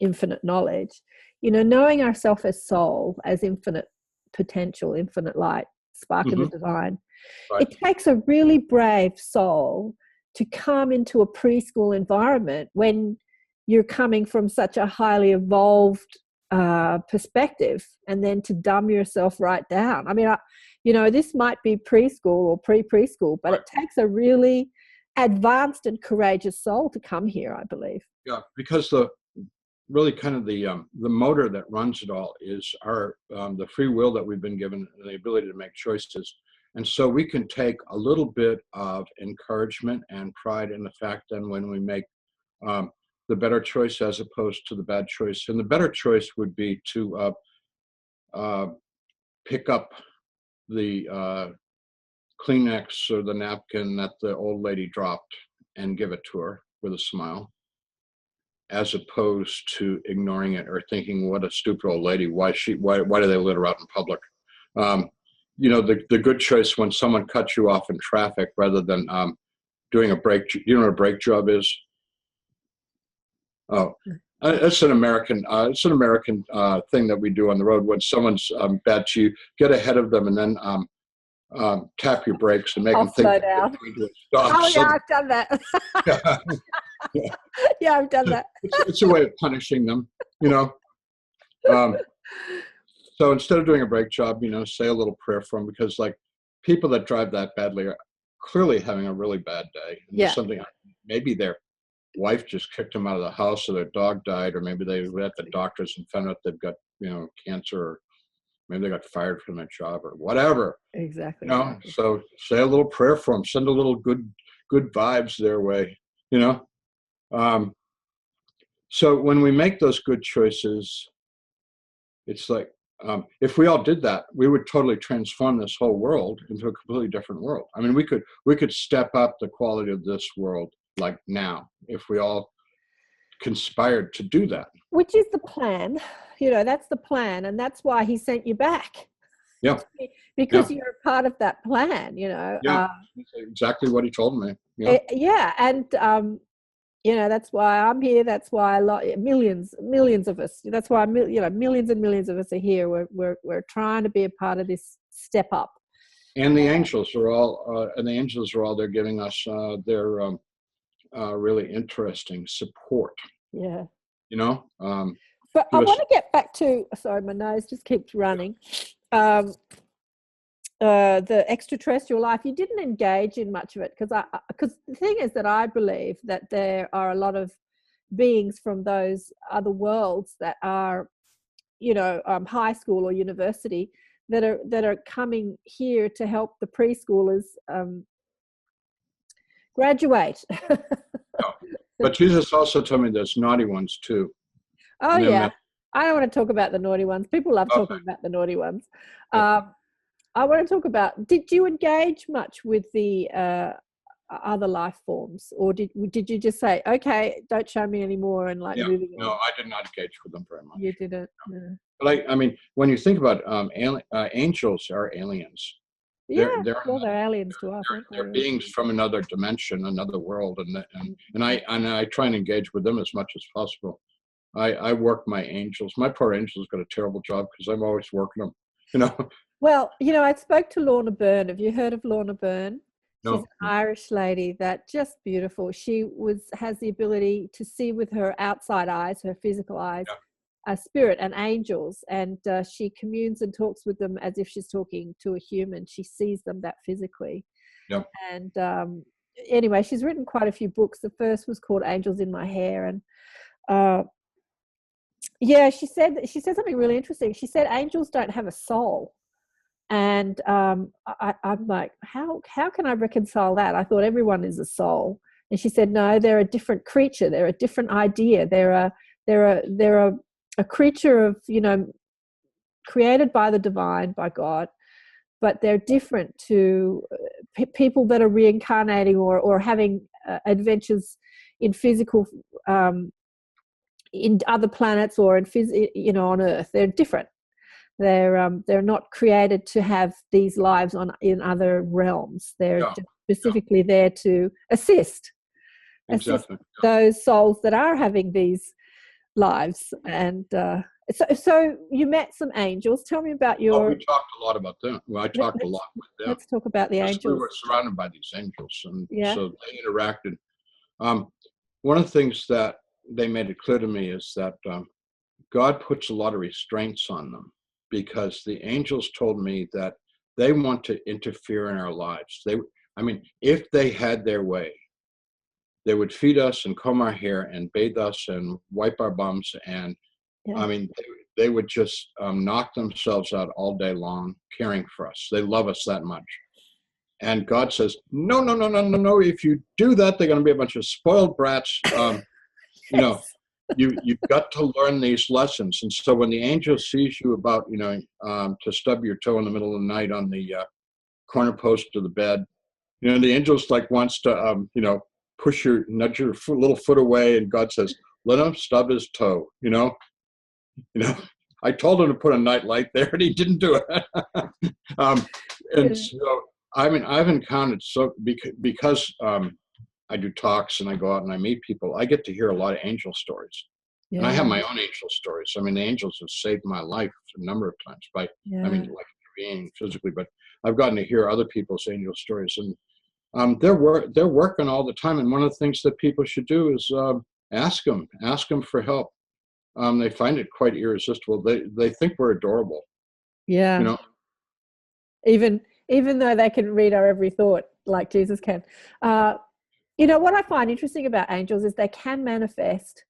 infinite knowledge, you know, knowing ourselves as soul, as infinite potential, infinite light, spark of the divine, it takes a really brave soul to come into a preschool environment when you're coming from such a highly evolved perspective, and then to dumb yourself right down. I mean, you know, this might be preschool or pre-preschool, but it takes a really advanced and courageous soul to come here, I believe. Yeah, because the motor that runs it all is the free will that we've been given, and the ability to make choices. And so we can take a little bit of encouragement and pride in the fact that when we make the better choice as opposed to the bad choice. And the better choice would be to pick up the Kleenex or the napkin that the old lady dropped and give it to her with a smile, as opposed to ignoring it or thinking, what a stupid old lady, why do they let her out in public? You know, the good choice when someone cuts you off in traffic, rather than doing a brake. You know what a brake job is? Oh, it's an American thing that we do on the road. When someone's bad to you, get ahead of them and then tap your brakes and make I'll them think slow that they're down. going to stop. Oh So yeah, I've done that. yeah, Yeah, I've done that. it's a way of punishing them, you know. So instead of doing a brake job, you know, say a little prayer for them, because like people that drive that badly are clearly having a really bad day. And Yeah. there's something, maybe their wife just kicked them out of the house, or their dog died, or maybe they were at the doctor's and found out they've got, you know, cancer, or maybe they got fired from their job or whatever. Exactly. You know, Exactly. so say a little prayer for them, send a little good vibes their way, you know. So when we make those good choices, it's like, if we all did that, we would totally transform this whole world into a completely different world. I mean, we could step up the quality of this world like now, if we all conspired to do that. Which is the plan. You know, that's the plan, and that's why he sent you back. Yeah. Because Yeah. you're a part of that plan, you know. Yeah, that's exactly what he told me. Yeah, and you know, that's why I'm here. That's why millions of us. That's why you know, millions and millions of us are here. We're trying to be a part of this step up. And the angels are all they're giving us their really interesting support. Yeah. You know. But I want to get back to. Sorry, my nose just keeps running. The extraterrestrial life, you didn't engage in much of it, because the thing is that I believe that there are a lot of beings from those other worlds that are, you know, high school or university, that are coming here to help the preschoolers graduate. No. But Jesus also told me there's naughty ones too. Oh yeah, I don't want to talk about the naughty ones. People love talking about the naughty ones. I want to talk about, did you engage much with the other life forms, or did you just say, okay, don't show me anymore, and like moving on? No, I did not engage with them very much. You didn't? No. But I mean, when you think about angels are aliens. Yeah, they're aliens to us. They're beings from another dimension, another world, and I try and engage with them as much as possible. I work my angels. My poor angels got a terrible job because I'm always working them, you know. Well, you know, I spoke to Lorna Byrne. Have you heard of Lorna Byrne? No. She's an Irish lady that just beautiful. She has the ability to see with her outside eyes, her physical eyes, a spirit and angels, and she communes and talks with them as if she's talking to a human. She sees them that physically. Yeah. And anyway, she's written quite a few books. The first was called Angels in My Hair, and yeah, she said something really interesting. She said angels don't have a soul. And I'm like, how can I reconcile that? I thought everyone is a soul. And she said, no, they're a different creature. They're a different idea. They're a creature of, you know, created by the divine, by God, but they're different to people that are reincarnating or having adventures in physical, in other planets or you know, on Earth. They're different. They're not created to have these lives in other realms. They're specifically there to assist those souls that are having these lives. And so you met some angels. Tell me about your. Oh, we talked a lot about them. Well, I talked a lot with them. Let's talk about the angels. We were surrounded by these angels, and so they interacted. One of the things that they made it clear to me is that God puts a lot of restraints on them, because the angels told me that they want to interfere in our lives. I mean, if they had their way, they would feed us and comb our hair and bathe us and wipe our bums. And I mean, they would just knock themselves out all day long caring for us. They love us that much. And God says, no. If you do that, they're going to be a bunch of spoiled brats. You know, you've got to learn these lessons. And so when the angel sees you about, you know, to stub your toe in the middle of the night on the corner post of the bed, you know, the angel's like wants to, you know, nudge your little foot away, and God says, let him stub his toe. You know, I told him to put a night light there, and he didn't do it. And so, I mean, I've encountered because I do talks and I go out and I meet people, I get to hear a lot of angel stories. Yeah. And I have my own angel stories. I mean, the angels have saved my life a number of times I mean, like the being physically, but I've gotten to hear other people's angel stories, and they're working all the time. And one of the things that people should do is ask them for help. They find it quite irresistible. They think we're adorable. Yeah. You know. Even though they can read our every thought like Jesus can. What I find interesting about angels is they can manifest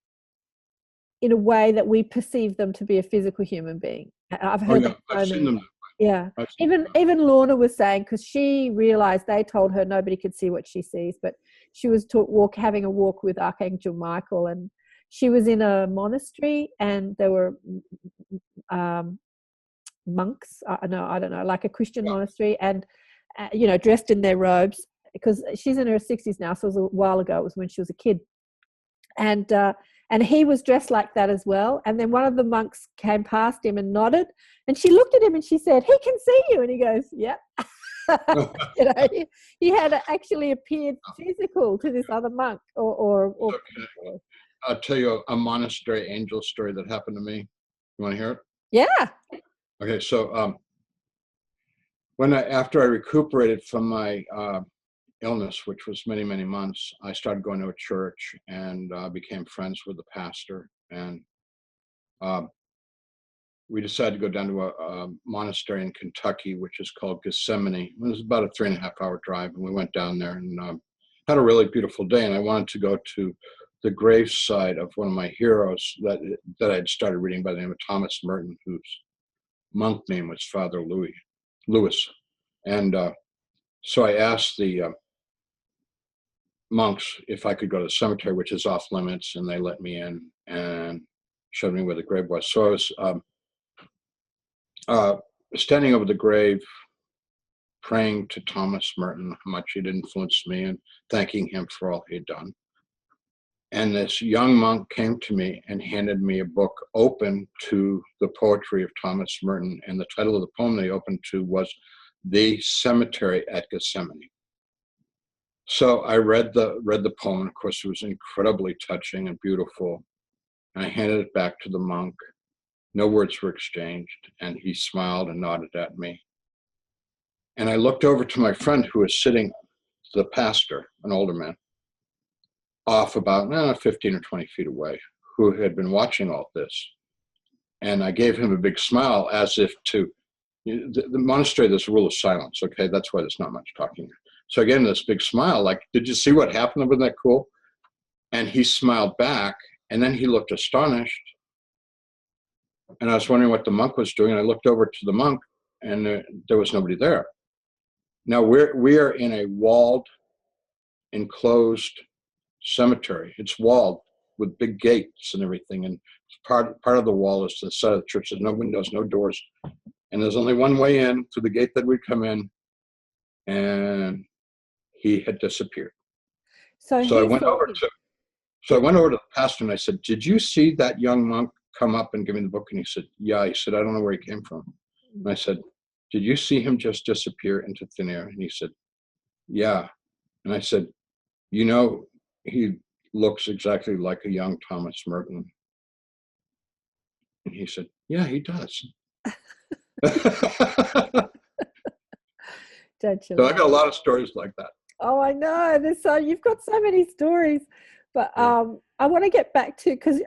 in a way that we perceive them to be a physical human being. I've heard I've seen them. Yeah. Even Lorna was saying, because she realized they told her nobody could see what she sees, but she was having a walk with Archangel Michael, and she was in a monastery, and there were monks, I don't know, like a Christian monastery, and dressed in their robes, because she's in her 60s now, so it was a while ago. It was when she was a kid, and he was dressed like that as well. And then one of the monks came past him and nodded, and she looked at him and she said, "He can see you," and he goes, "Yep." He had actually appeared physical to this other monk, or Okay. I'll tell you a monastery angel story that happened to me. You want to hear it? Yeah. Okay, so after I recuperated from my illness, which was many, many months, I started going to a church and became friends with the pastor, and we decided to go down to a monastery in Kentucky, which is called Gethsemane. It was about a 3.5-hour drive, and we went down there and had a really beautiful day. And I wanted to go to the graveside of one of my heroes that I'd started reading by the name of Thomas Merton, whose monk name was Father Lewis. And so I asked the monks if I could go to the cemetery, which is off limits, and they let me in and showed me where the grave was. So I was standing over the grave, praying to Thomas Merton, how much he'd influenced me, and thanking him for all he'd done. And this young monk came to me and handed me a book open to the poetry of Thomas Merton, and the title of the poem they opened to was "The Cemetery at Gethsemane." So I read the poem, and of course it was incredibly touching and beautiful. And I handed it back to the monk. No words were exchanged, and he smiled and nodded at me. And I looked over to my friend who was sitting, the pastor, an older man, off about 15 or 20 feet away, who had been watching all this. And I gave him a big smile, as if to, the monastery, there's a rule of silence, okay? That's why there's not much talking. So I gave him this big smile, like, did you see what happened? Wasn't that cool? And he smiled back, and then he looked astonished. And I was wondering what the monk was doing. And I looked over to the monk, and there was nobody there. Now we are in a walled, enclosed cemetery. It's walled with big gates and everything. And part of the wall is to the side of the church. There's no windows, no doors. And there's only one way in, through the gate that we'd come in. And he had disappeared. So I went over to the pastor and I said, "Did you see that young monk come up and give me the book?" And he said, "Yeah." He said, "I don't know where he came from." And I said, "Did you see him just disappear into thin air?" And he said, "Yeah." And I said, he looks exactly like a young Thomas Merton. And he said, "Yeah, he does." Don't you? So I got a lot of stories like that. Oh, I know. You've got so many stories, but I want to get back to, because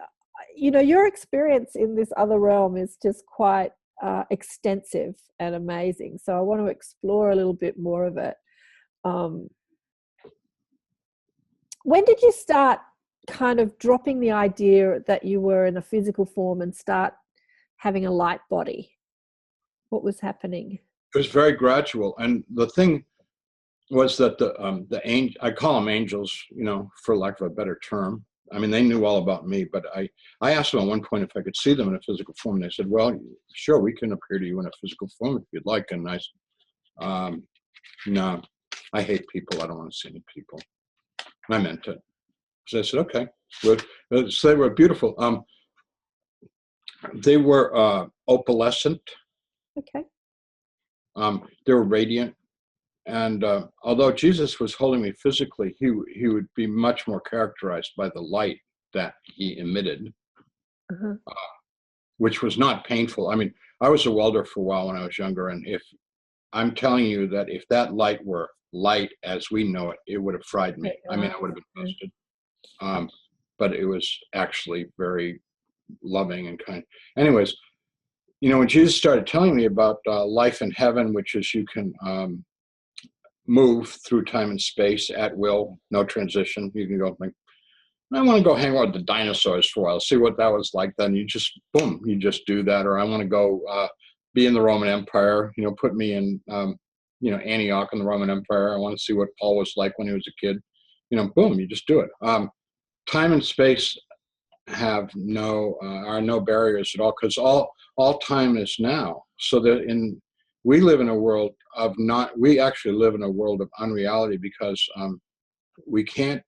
your experience in this other realm is just quite extensive and amazing. So I want to explore a little bit more of it. When did you start kind of dropping the idea that you were in a physical form and start having a light body? What was happening? It was very gradual, and the thing was that the angel, I call them angels, for lack of a better term. I mean, they knew all about me, but I asked them at one point if I could see them in a physical form. And they said, "Well, sure, we can appear to you in a physical form if you'd like." And I said, "No, I hate people. I don't want to see any people." And I meant it. So I said, "Okay." So they were beautiful. They were opalescent. Okay. They were radiant. And although Jesus was holding me physically, he would be much more characterized by the light that he emitted, which was not painful. I mean, I was a welder for a while when I was younger, and if I'm telling you that if that light were light as we know it, it would have fried me. I mean, I would have been toasted. But it was actually very loving and kind. Anyways, when Jesus started telling me about life in heaven, which is you can move through time and space at will, no transition. You can go like, I want to go hang out with the dinosaurs for a while, see what that was like. Then you just, boom, you just do that. Or I want to go be in the Roman Empire, put me in, Antioch in the Roman Empire. I want to see what Paul was like when he was a kid. Boom, you just do it. Time and space are no barriers at all, because all time is now. So that we live in a world of we actually live in a world of unreality, because we can't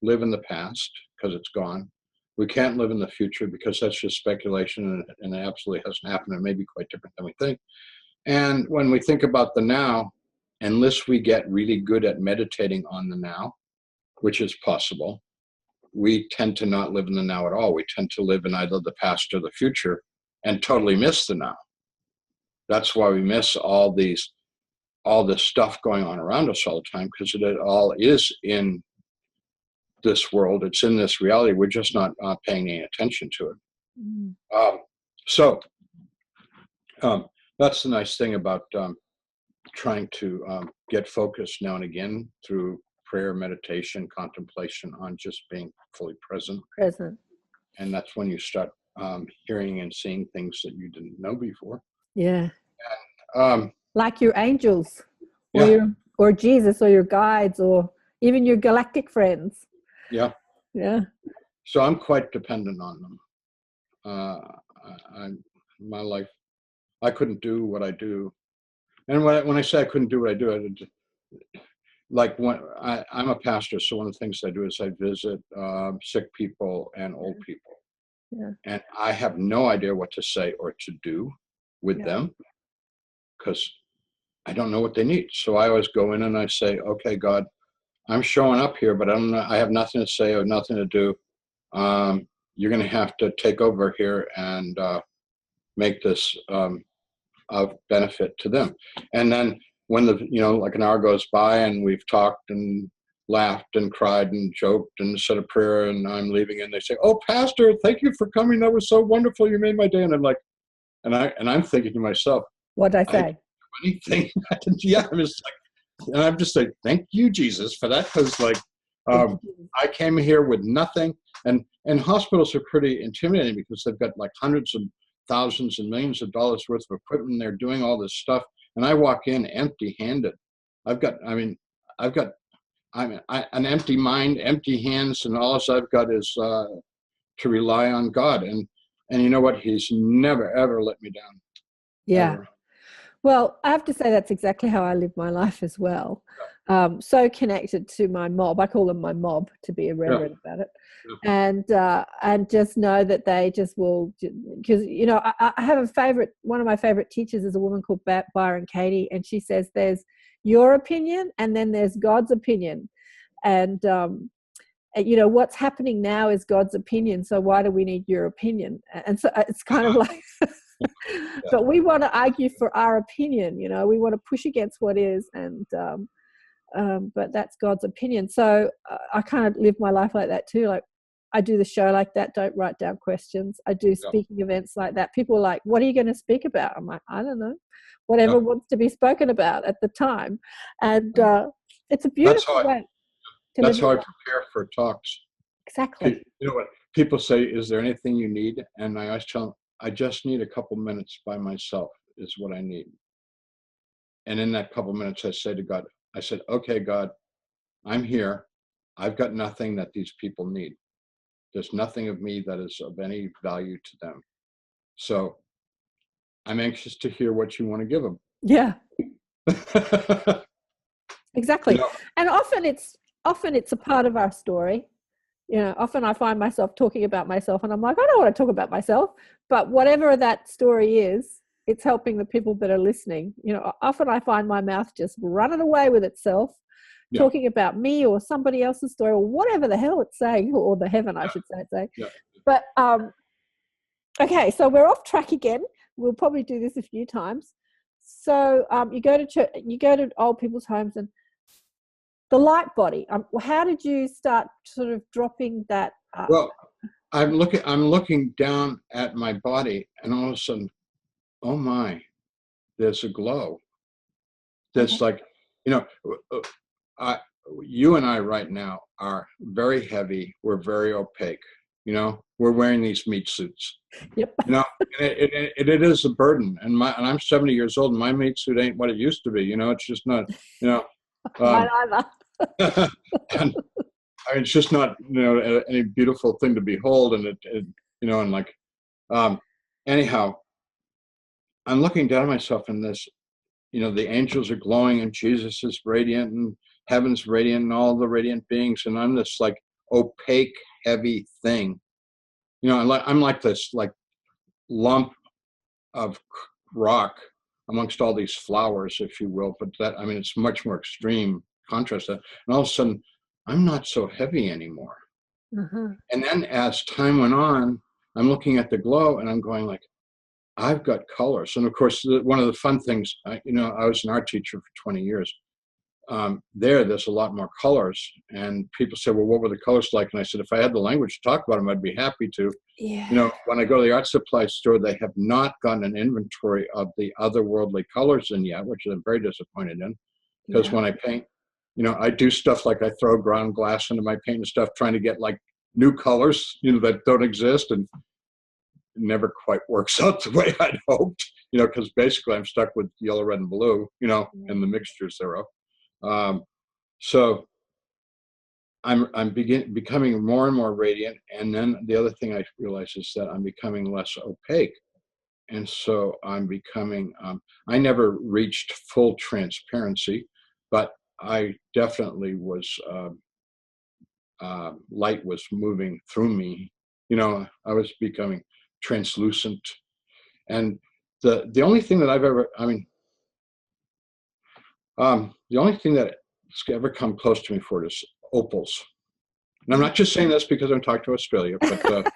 live in the past because it's gone. We can't live in the future because that's just speculation, and it absolutely hasn't happened, and maybe quite different than we think. And when we think about the now, unless we get really good at meditating on the now, which is possible, we tend to not live in the now at all. We tend to live in either the past or the future and totally miss the now. That's why we miss all this stuff going on around us all the time, because it all is in this world. It's in this reality. We're just not paying any attention to it. So that's the nice thing about trying to get focused now and again through prayer, meditation, contemplation on just being fully present. And that's when you start hearing and seeing things that you didn't know before. Yeah. And, like your angels, or Jesus, or your guides, or even your galactic friends. Yeah. Yeah. So I'm quite dependent on them. My life, I couldn't do what I do. And when I say I couldn't do what I do, like when I'm a pastor, so one of the things I do is I visit sick people and old people. Yeah. And I have no idea what to say or to do with them, because I don't know what they need. So I always go in and I say, okay, God, I'm showing up here, but I have nothing to say or nothing to do. You're going to have to take over here and make this of benefit to them. And then when like an hour goes by and we've talked and laughed and cried and joked and said a prayer and I'm leaving, and they say, "Oh, Pastor, thank you for coming. That was so wonderful. You made my day." And I'm like, and I'm thinking to myself, what did I say? I didn't do anything. I'm just like, and I'm just like, thank you, Jesus, for that, because like I came here with nothing, and hospitals are pretty intimidating because they've got like hundreds of thousands and millions of dollars worth of equipment. They're doing all this stuff, and I walk in empty-handed. I've got an empty mind, empty hands, and all I've got is to rely on God. And you know what? He's never ever let me down. Yeah. Ever. Well, I have to say that's exactly how I live my life as well. So connected to my mob. I call them my mob, to be irreverent about it. And just know that they just will, because I have one of my favorite teachers is a woman called Byron Katie, and she says there's your opinion and then there's God's opinion, and what's happening now is God's opinion, so why do we need your opinion? And so it's kind of like but we want to argue for our opinion, we want to push against what is, and but that's God's opinion. So I kind of live my life like that too. Like I do the show like that, don't write down questions. I do speaking events like that. People are like, what are you going to speak about? I'm like, I don't know, whatever wants to be spoken about at the time. And it's a beautiful way. That's how I prepare for talks. Exactly. You know what? People say, is there anything you need? And I always tell them, I just need a couple minutes by myself is what I need. And in that couple minutes, I say to God, I said, okay, God, I'm here. I've got nothing that these people need. There's nothing of me that is of any value to them. So I'm anxious to hear what you want to give them. Yeah. Exactly. And often it's a part of our story. Often I find myself talking about myself and I'm like, I don't want to talk about myself, but whatever that story is, it's helping the people that are listening. Often I find my mouth just running away with itself, talking about me or somebody else's story or whatever the hell it's saying, or the heaven, I should say. But, okay, so we're off track again. we'll probably do this a few times. So you go to church, you go to old people's homes, and the light body. How did you start sort of dropping that? Well, I'm looking down at my body, and all of a sudden, oh my, there's a glow. There's like, you know, you and I right now are very heavy. We're very opaque. You know, we're wearing these meat suits. Yep. You know, and it is a burden. And I'm 70 years old, and my meat suit ain't what it used to be. You know, it's just not. You know, Mine either. and it's just not, you know, any beautiful thing to behold. And it you know, and like, anyhow, I'm looking down at myself in this. You know, the angels are glowing, and Jesus is radiant, and heaven's radiant, and all the radiant beings, and I'm this like opaque, heavy thing. You know, I'm like this like lump of rock amongst all these flowers, if you will. But that, I mean, it's much more extreme contrast. And all of a sudden, I'm not so heavy anymore. And then as time went on, I'm looking at the glow, and I'm going like, I've got colors. And of course, one of the fun things, you know, I was an art teacher for 20 years. There's a lot more colors. And people say, well, what were the colors like? And I said, if I had the language to talk about them, I'd be happy to. Yeah. You know, when I go to the art supply store, they have not gotten an inventory of the otherworldly colors in yet, which I'm very disappointed in. Because when I paint, you know, I do stuff like I throw ground glass into my paint and stuff, trying to get like new colors, you know, that don't exist. And never quite works out the way I'd hoped, you know, because basically I'm stuck with yellow, red, and blue, you know, and the mixtures thereof. So I'm becoming more and more radiant. And then the other thing I realize is that I'm becoming less opaque. And so I'm becoming, I never reached full transparency, but I definitely was, light was moving through me. You know, I was becoming translucent. And the only thing that I've ever, I mean, the only thing that's ever come close to me for it is opals. And I'm not just saying this because I'm talking to Australia, but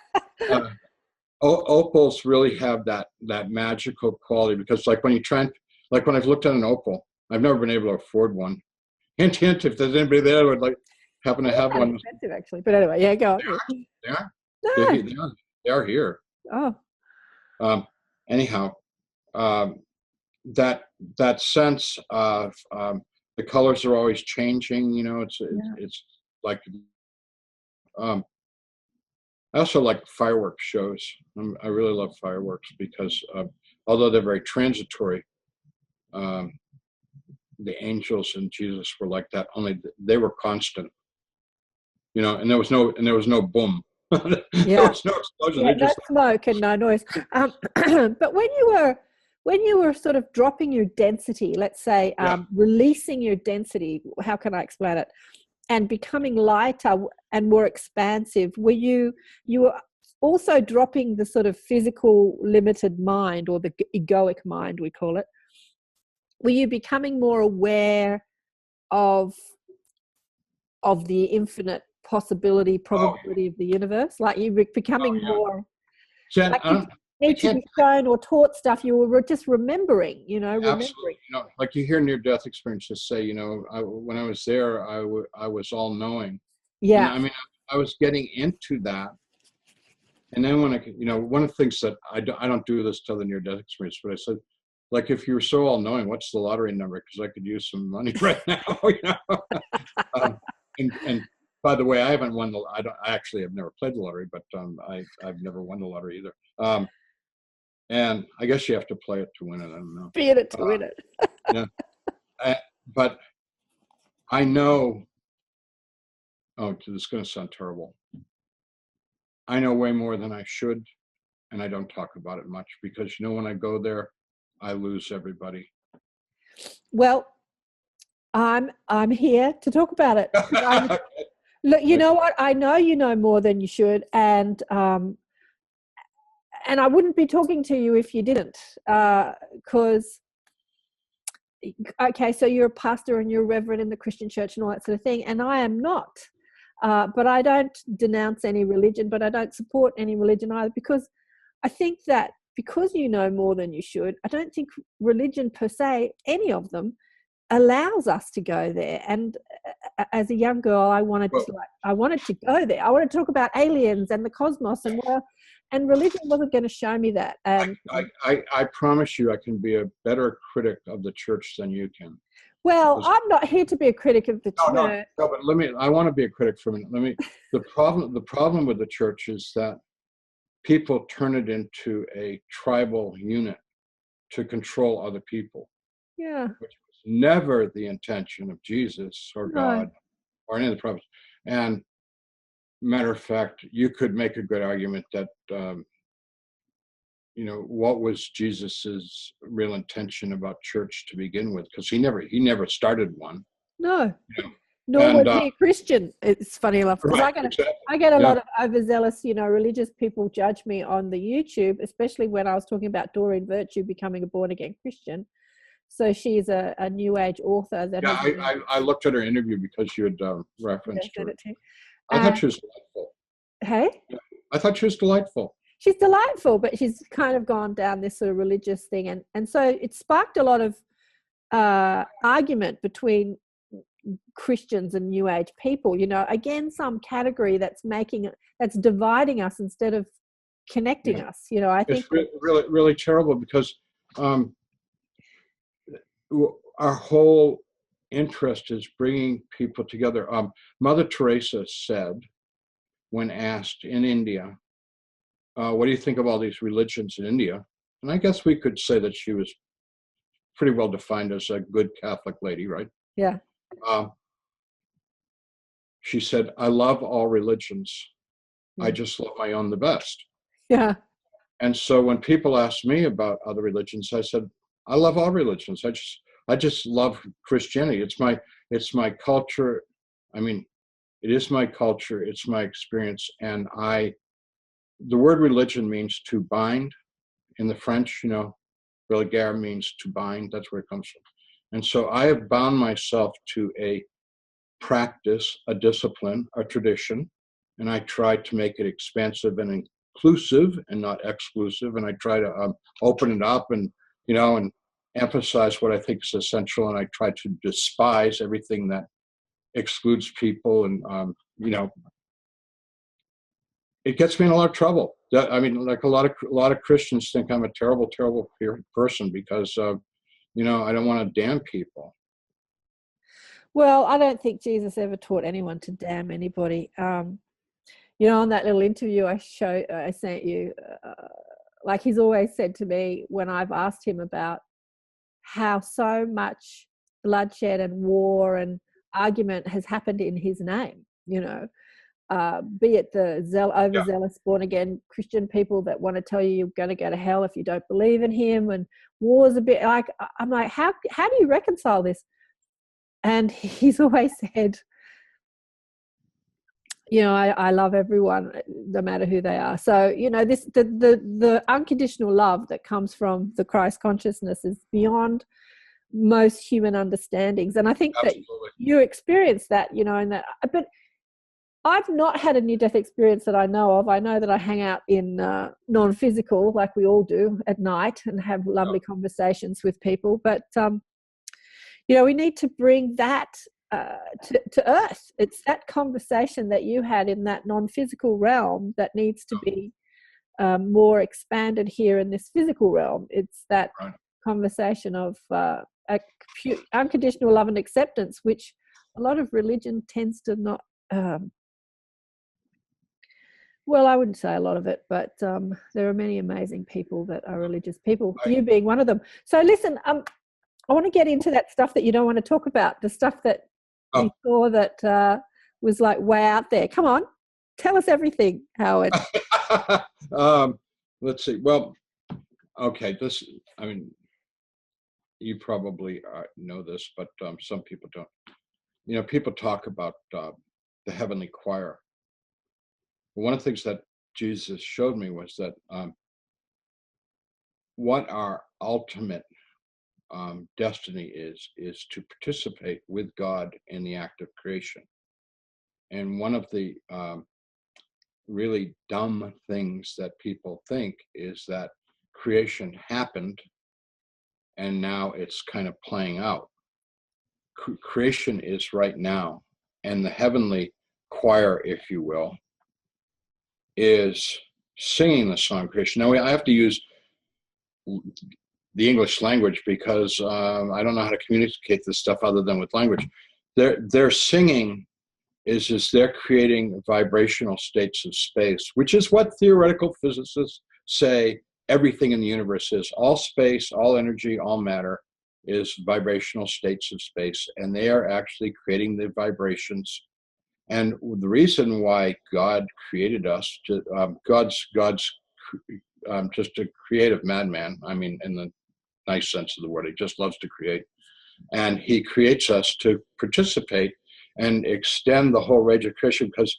opals really have that magical quality, because like when you try and, like when I've looked at an opal, I've never been able to afford one. Hint, hint, if there's anybody there who would like happen to have one. Expensive, actually. But anyway, yeah, go on. They are. No. They are here. Oh. Anyhow, that sense of the colors are always changing. You know, it's like. I also like fireworks shows. I really love fireworks because although they're very transitory, the angels and Jesus were like that. Only they were constant. You know, and there was no boom. There was no explosion. Yeah, no smoke and no noise. But when you were sort of dropping your density, let's say, releasing your density, how can I explain it? And becoming lighter and more expansive, you were also dropping the sort of physical limited mind, or the egoic mind, we call it. Were you becoming more aware of the infinite probability of the universe? Like you were becoming more. Jen, like you need to be shown or taught stuff. You were just remembering, you know, Absolutely. You know, like you hear near-death experiences say, you know, when I was there, I was all-knowing. Yeah. And I mean, I was getting into that. And then when you know, one of the things that I don't do this till the near-death experience, but I said, like, if you were so all-knowing, what's the lottery number? Because I could use some money right now, you know. And by the way, I haven't won I actually have never played the lottery, but I've never won the lottery either. And I guess you have to play it to win it. I don't know. Be in it to win it. Yeah. But I know, this is going to sound terrible. I know way more than I should, and I don't talk about it much because, you know, when I go there, I lose everybody. Well, I'm here to talk about it. Look, you know what? I know you know more than you should, and I wouldn't be talking to you if you didn't, because, okay, so you're a pastor and you're a reverend in the Christian church and all that sort of thing, and I am not. But I don't denounce any religion, but I don't support any religion either, because I think that because you know more than you should, I don't think religion per se, any of them, allows us to go there. And as a young girl, I wanted to go there. I wanted to talk about aliens and the cosmos, and religion wasn't going to show me that. And I promise you, I can be a better critic of the church than you can. well, I'm not here to be a critic of the church. No, but I want to be a critic for a minute. The problem with the church is that people turn it into a tribal unit to control other people. Yeah. Which was never the intention of Jesus or God or any of the prophets. And matter of fact, you could make a good argument that, what was Jesus's real intention about church to begin with? Because he never started one. No. You know? Nor was he a Christian. It's funny enough, because I get a lot of overzealous, religious people judge me on the YouTube, especially when I was talking about Doreen Virtue becoming a born-again Christian. So she's a New Age author. I looked at her interview because you had referenced her. I thought she was delightful. Hey? Yeah, I thought she was delightful. She's delightful, but she's kind of gone down this sort of religious thing. And so it sparked a lot of argument between Christians and New Age people, again, some category that's dividing us instead of connecting us. I think it's really, really terrible, because our whole interest is bringing people together. Mother Teresa said, when asked in India, what do you think of all these religions in India? And I guess we could say that she was pretty well defined as a good Catholic lady, right? Yeah. She said, I love all religions. I just love my own the best. Yeah. And so when people ask me about other religions, I said, I love all religions. I just love Christianity. It's my culture. I mean, it is my culture. It's my experience. And the word religion means to bind. In the French, religare means to bind. That's where it comes from. And so I have bound myself to a practice, a discipline, a tradition, and I try to make it expansive and inclusive and not exclusive. And I try to open it up and emphasize what I think is essential. And I try to despise everything that excludes people. And it gets me in a lot of trouble. Like a lot of Christians think I'm a terrible, terrible person because I don't want to damn people. Well, I don't think Jesus ever taught anyone to damn anybody. On that little interview I sent you, like he's always said to me when I've asked him about how so much bloodshed and war and argument has happened in his name, be it the overzealous born-again Christian people that want to tell you you're going to go to hell if you don't believe in him, and war's a bit like, I'm like, how do you reconcile this? And he's always said, I love everyone, no matter who they are. So, the unconditional love that comes from the Christ consciousness is beyond most human understandings. And I think Absolutely. That you experience that, but I've not had a near-death experience that I know of. I know that I hang out in non-physical, like we all do, at night and have lovely conversations with people. But, we need to bring that to earth. It's that conversation that you had in that non-physical realm that needs to be more expanded here in this physical realm. It's that conversation of unconditional love and acceptance, which a lot of religion tends to not. Well, I wouldn't say a lot of it, but there are many amazing people that are religious people, you being one of them. So listen, I want to get into that stuff that you don't want to talk about, the stuff that you saw that was like way out there. Come on, tell us everything, Howard. Let's see. Well, okay, you probably know this, but some people don't. People talk about the heavenly choir. One of the things that Jesus showed me was that what our ultimate destiny is to participate with God in the act of creation. And one of the really dumb things that people think is that creation happened, and now it's kind of playing out. Creation is right now, and the heavenly choir, if you will, is singing the song creation. Now, I have to use the English language because I don't know how to communicate this stuff other than with language. Their singing is they're creating vibrational states of space, which is what theoretical physicists say everything in the universe is. All space, all energy, all matter is vibrational states of space, and they are actually creating the vibrations. And the reason why God created us, God's just a creative madman. I mean, in the nice sense of the word, he just loves to create, and he creates us to participate and extend the whole range of creation, because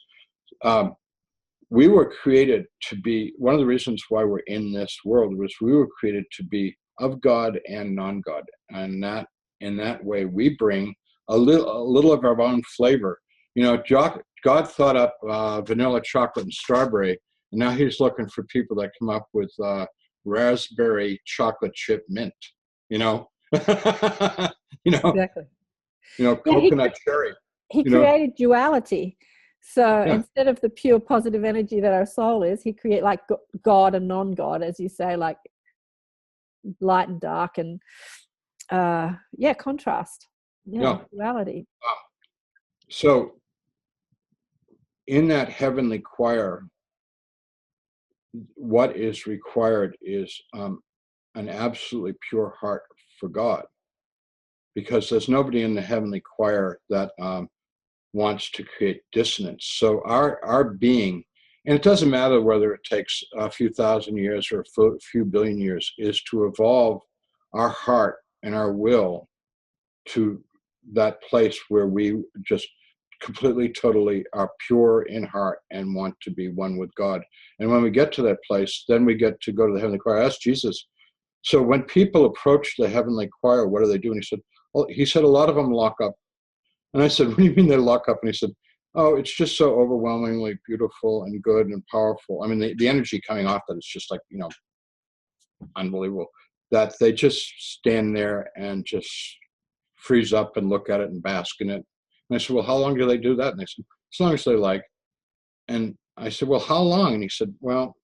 we were created to be, one of the reasons why we're in this world was we were created to be of God and non-God, and that in that way we bring a little of our own flavor. You know, God thought up vanilla, chocolate, and strawberry, and now he's looking for people that come up with raspberry chocolate chip mint. You know, Exactly. Coconut cherry. He created duality. So instead of the pure positive energy that our soul is, he created like God and non-God, as you say, like light and dark, and contrast. Duality. So in that heavenly choir, what is required is an absolutely pure heart for God, because there's nobody in the heavenly choir that wants to create dissonance. So our being, and it doesn't matter whether it takes a few thousand years or a few billion years, is to evolve our heart and our will to that place where we just completely, totally are pure in heart and want to be one with God. And when we get to that place, then we get to go to the heavenly choir. Ask Jesus. So when people approach the heavenly choir, what are they doing? He said a lot of them lock up. And I said, what do you mean they lock up? And he said, oh, it's just so overwhelmingly beautiful and good and powerful. I mean, the energy coming off that is just like, unbelievable, that they just stand there and just freeze up and look at it and bask in it. And I said, well, how long do they do that? And they said, as long as they like. And I said, well, how long? And he said, well,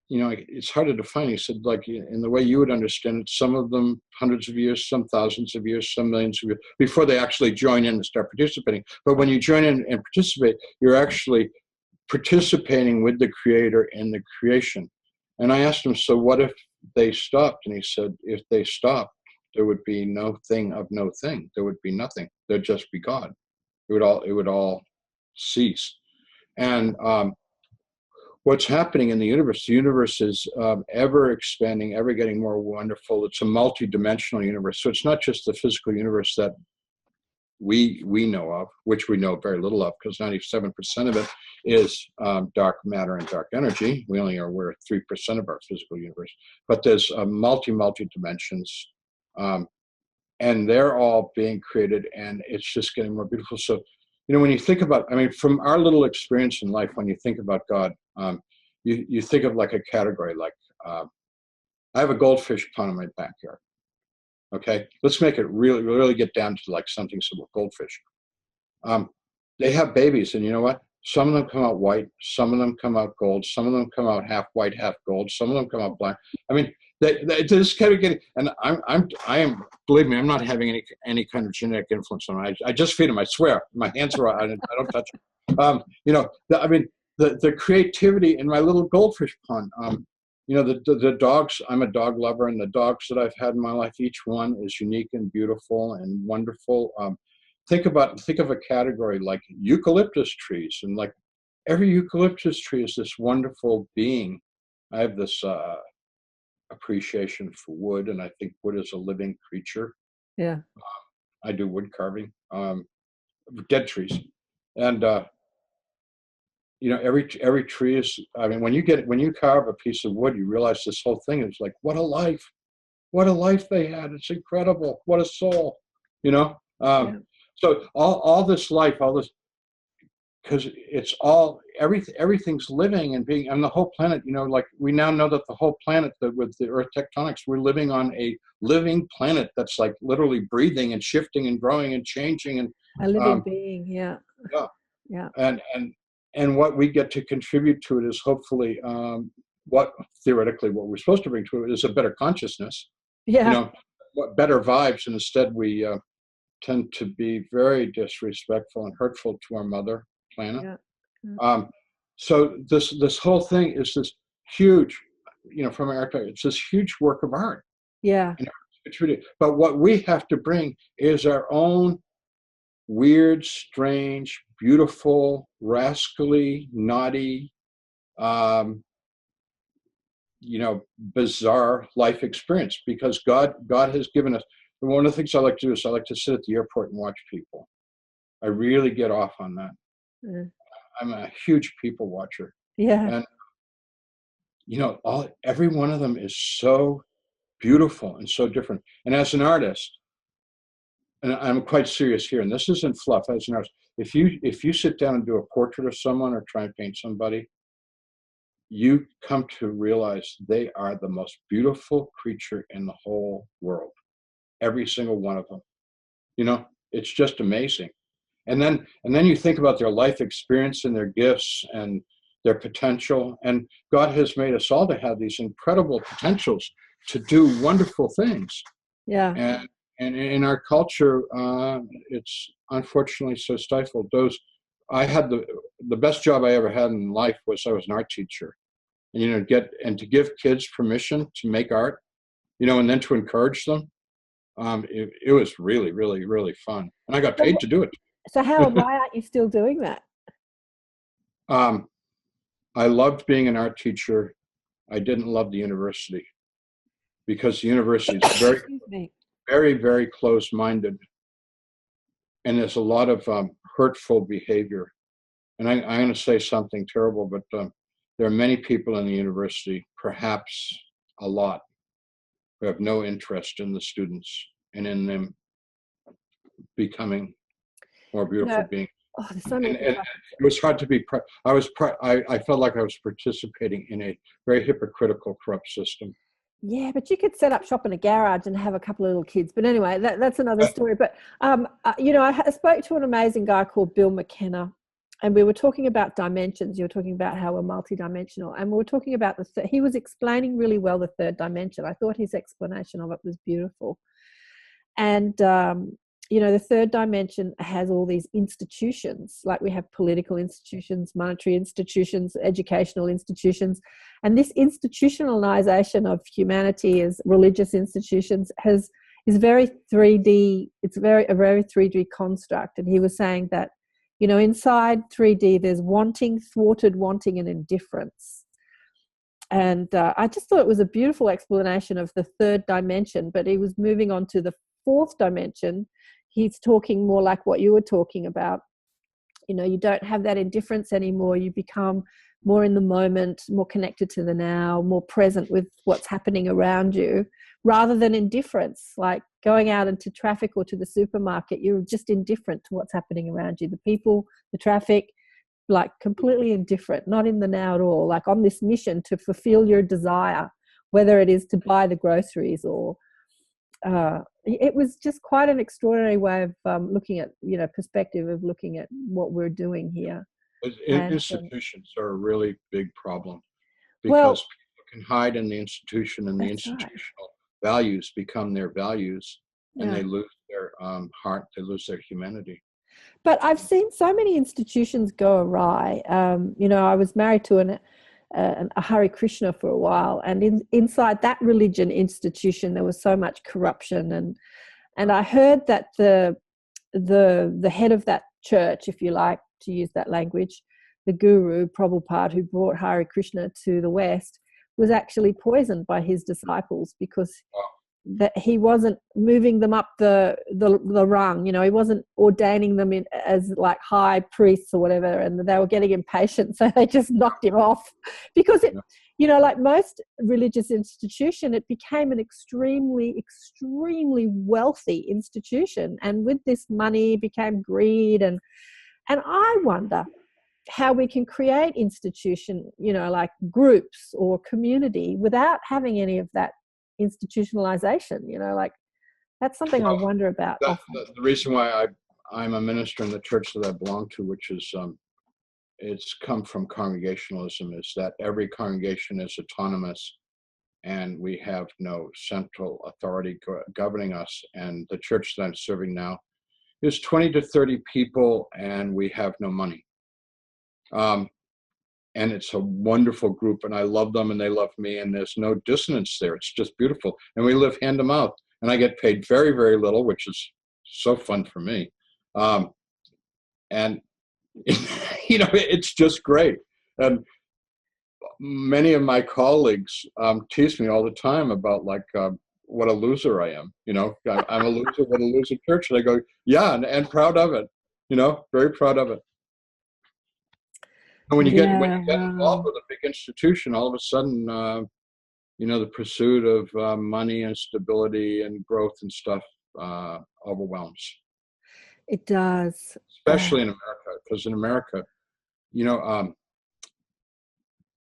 it's hard to define. He said, like, in the way you would understand it, some of them hundreds of years, some thousands of years, some millions of years, before they actually join in and start participating. But when you join in and participate, you're actually participating with the Creator in the creation. And I asked him, so what if they stopped? And he said, if they stopped, there would be no thing of no thing. There would be nothing. There'd just be God. It would all cease. And what's happening in the universe is ever expanding, ever getting more wonderful. It's a multi-dimensional universe. So it's not just the physical universe that we know of, which we know very little of, because 97% of it is dark matter and dark energy. We only are aware of 3% of our physical universe. But there's multi dimensions, and they're all being created, and it's just getting more beautiful. So, when you think about, from our little experience in life, when you think about God, you think of like a category, like I have a goldfish pond in my backyard. Okay, let's make it really get down to like something simple. Goldfish. They have babies, and you know what? Some of them come out white, some of them come out gold, some of them come out half white, half gold, some of them come out black. They just kind of getting, and I am, believe me, I'm not having any kind of genetic influence on them. I just feed them. I swear, my hands are, I don't touch them. The creativity in my little goldfish pond. The dogs, I'm a dog lover, and the dogs that I've had in my life, each one is unique and beautiful and wonderful. Think of a category like eucalyptus trees, and like every eucalyptus tree is this wonderful being. I have this appreciation for wood, and I think wood is a living creature. Yeah. I do wood carving, dead trees, and every tree is, when you carve a piece of wood, you realize this whole thing is like, what a life they had. It's incredible. What a soul, Yeah. So all this life, all this because it's all everything's living and being on the whole planet. Like we now know that the whole planet, that with the Earth tectonics, we're living on a living planet that's like literally breathing and shifting and growing and changing, and A living being, yeah. yeah. And what we get to contribute to it is hopefully what we're supposed to bring to it is a better consciousness. Yeah. What better vibes, and instead we tend to be very disrespectful and hurtful to our mother planet. Yeah. So this whole thing is this huge, from our perspective, it's this huge work of art. Yeah. But what we have to bring is our own weird, strange, beautiful, rascally, naughty, bizarre life experience, because God has given us. One of the things I like to do is I like to sit at the airport and watch people. I really get off on that. I'm a huge people watcher. Yeah. And every one of them is so beautiful and so different. And as an artist, and I'm quite serious here, and this isn't fluff. As an artist, if you sit down and do a portrait of someone or try and paint somebody, you come to realize they are the most beautiful creature in the whole world. Every single one of them. It's just amazing. And then you think about their life experience and their gifts and their potential. And God has made us all to have these incredible potentials to do wonderful things. Yeah. And in our culture, it's unfortunately so stifled. I had the best job I ever had in life was I was an art teacher. And to give kids permission to make art, and then to encourage them. It was really, really, really fun. And I got paid to do it. So Howard, why aren't you still doing that? I loved being an art teacher. I didn't love the university, because the university is very, very, very close-minded. And there's a lot of hurtful behavior. And I'm going to say something terrible, but there are many people in the university, perhaps a lot, who have no interest in the students and in them becoming more beautiful beings. Oh, there's so many. And it was hard to be. I felt like I was participating in a very hypocritical, corrupt system. Yeah, but you could set up shop in a garage and have a couple of little kids. But anyway, that's another story. But I spoke to an amazing guy called Bill McKenna, and we were talking about dimensions. You were talking about how we're multidimensional, and we were talking about he was explaining really well the third dimension. I thought his explanation of it was beautiful. And the third dimension has all these institutions, like we have political institutions, monetary institutions, educational institutions, and this institutionalization of humanity as religious institutions is very 3D. It's a very 3D construct. And he was saying that, inside 3D, there's wanting, thwarted wanting, and indifference. And I just thought it was a beautiful explanation of the third dimension, but he was moving on to the fourth dimension. He's talking more like what you were talking about. You don't have that indifference anymore. You become more in the moment, more connected to the now, more present with what's happening around you, rather than indifference, like going out into traffic or to the supermarket. You're just indifferent to what's happening around you, the people, the traffic, like completely indifferent, not in the now at all, like on this mission to fulfill your desire, whether it is to buy the groceries or it was just quite an extraordinary way of looking at, perspective of looking at what we're doing here. Institutions are a really big problem, because people can hide in the institution, and the institutional values become their values, and they lose their heart, they lose their humanity. But I've seen so many institutions go awry. I was married to a Hare Krishna for a while, and inside that religion institution there was so much corruption, and I heard that the head of that church, if you like to use that language, the guru Prabhupada, who brought Hare Krishna to the West, was actually poisoned by his disciples, because that he wasn't moving them up the rung. He wasn't ordaining them as like high priests or whatever, and they were getting impatient, so they just knocked him off. Because like most religious institution, it became an extremely, extremely wealthy institution, and with this money became greed, and I wonder, how we can create institution, you know, like groups or community without having any of that institutionalization, you know, like that's something I wonder about often. The reason why I'm a minister in the church that I belong to, which is it's come from congregationalism, is that every congregation is autonomous and we have no central authority governing us. And the church that I'm serving now is 20 to 30 people, and we have no money. And it's a wonderful group, and I love them and they love me, and there's no dissonance there. It's just beautiful. And we live hand to mouth, and I get paid very, very little, which is so fun for me. And, you know, it's just great. And many of my colleagues tease me all the time about like, what a loser I am. You know, I'm a loser with a loser church. And I go, yeah, and proud of it, you know, very proud of it. And when you get involved with a big institution, all of a sudden, you know, the pursuit of money and stability and growth and stuff overwhelms. It does. Especially in America, because in America, you know,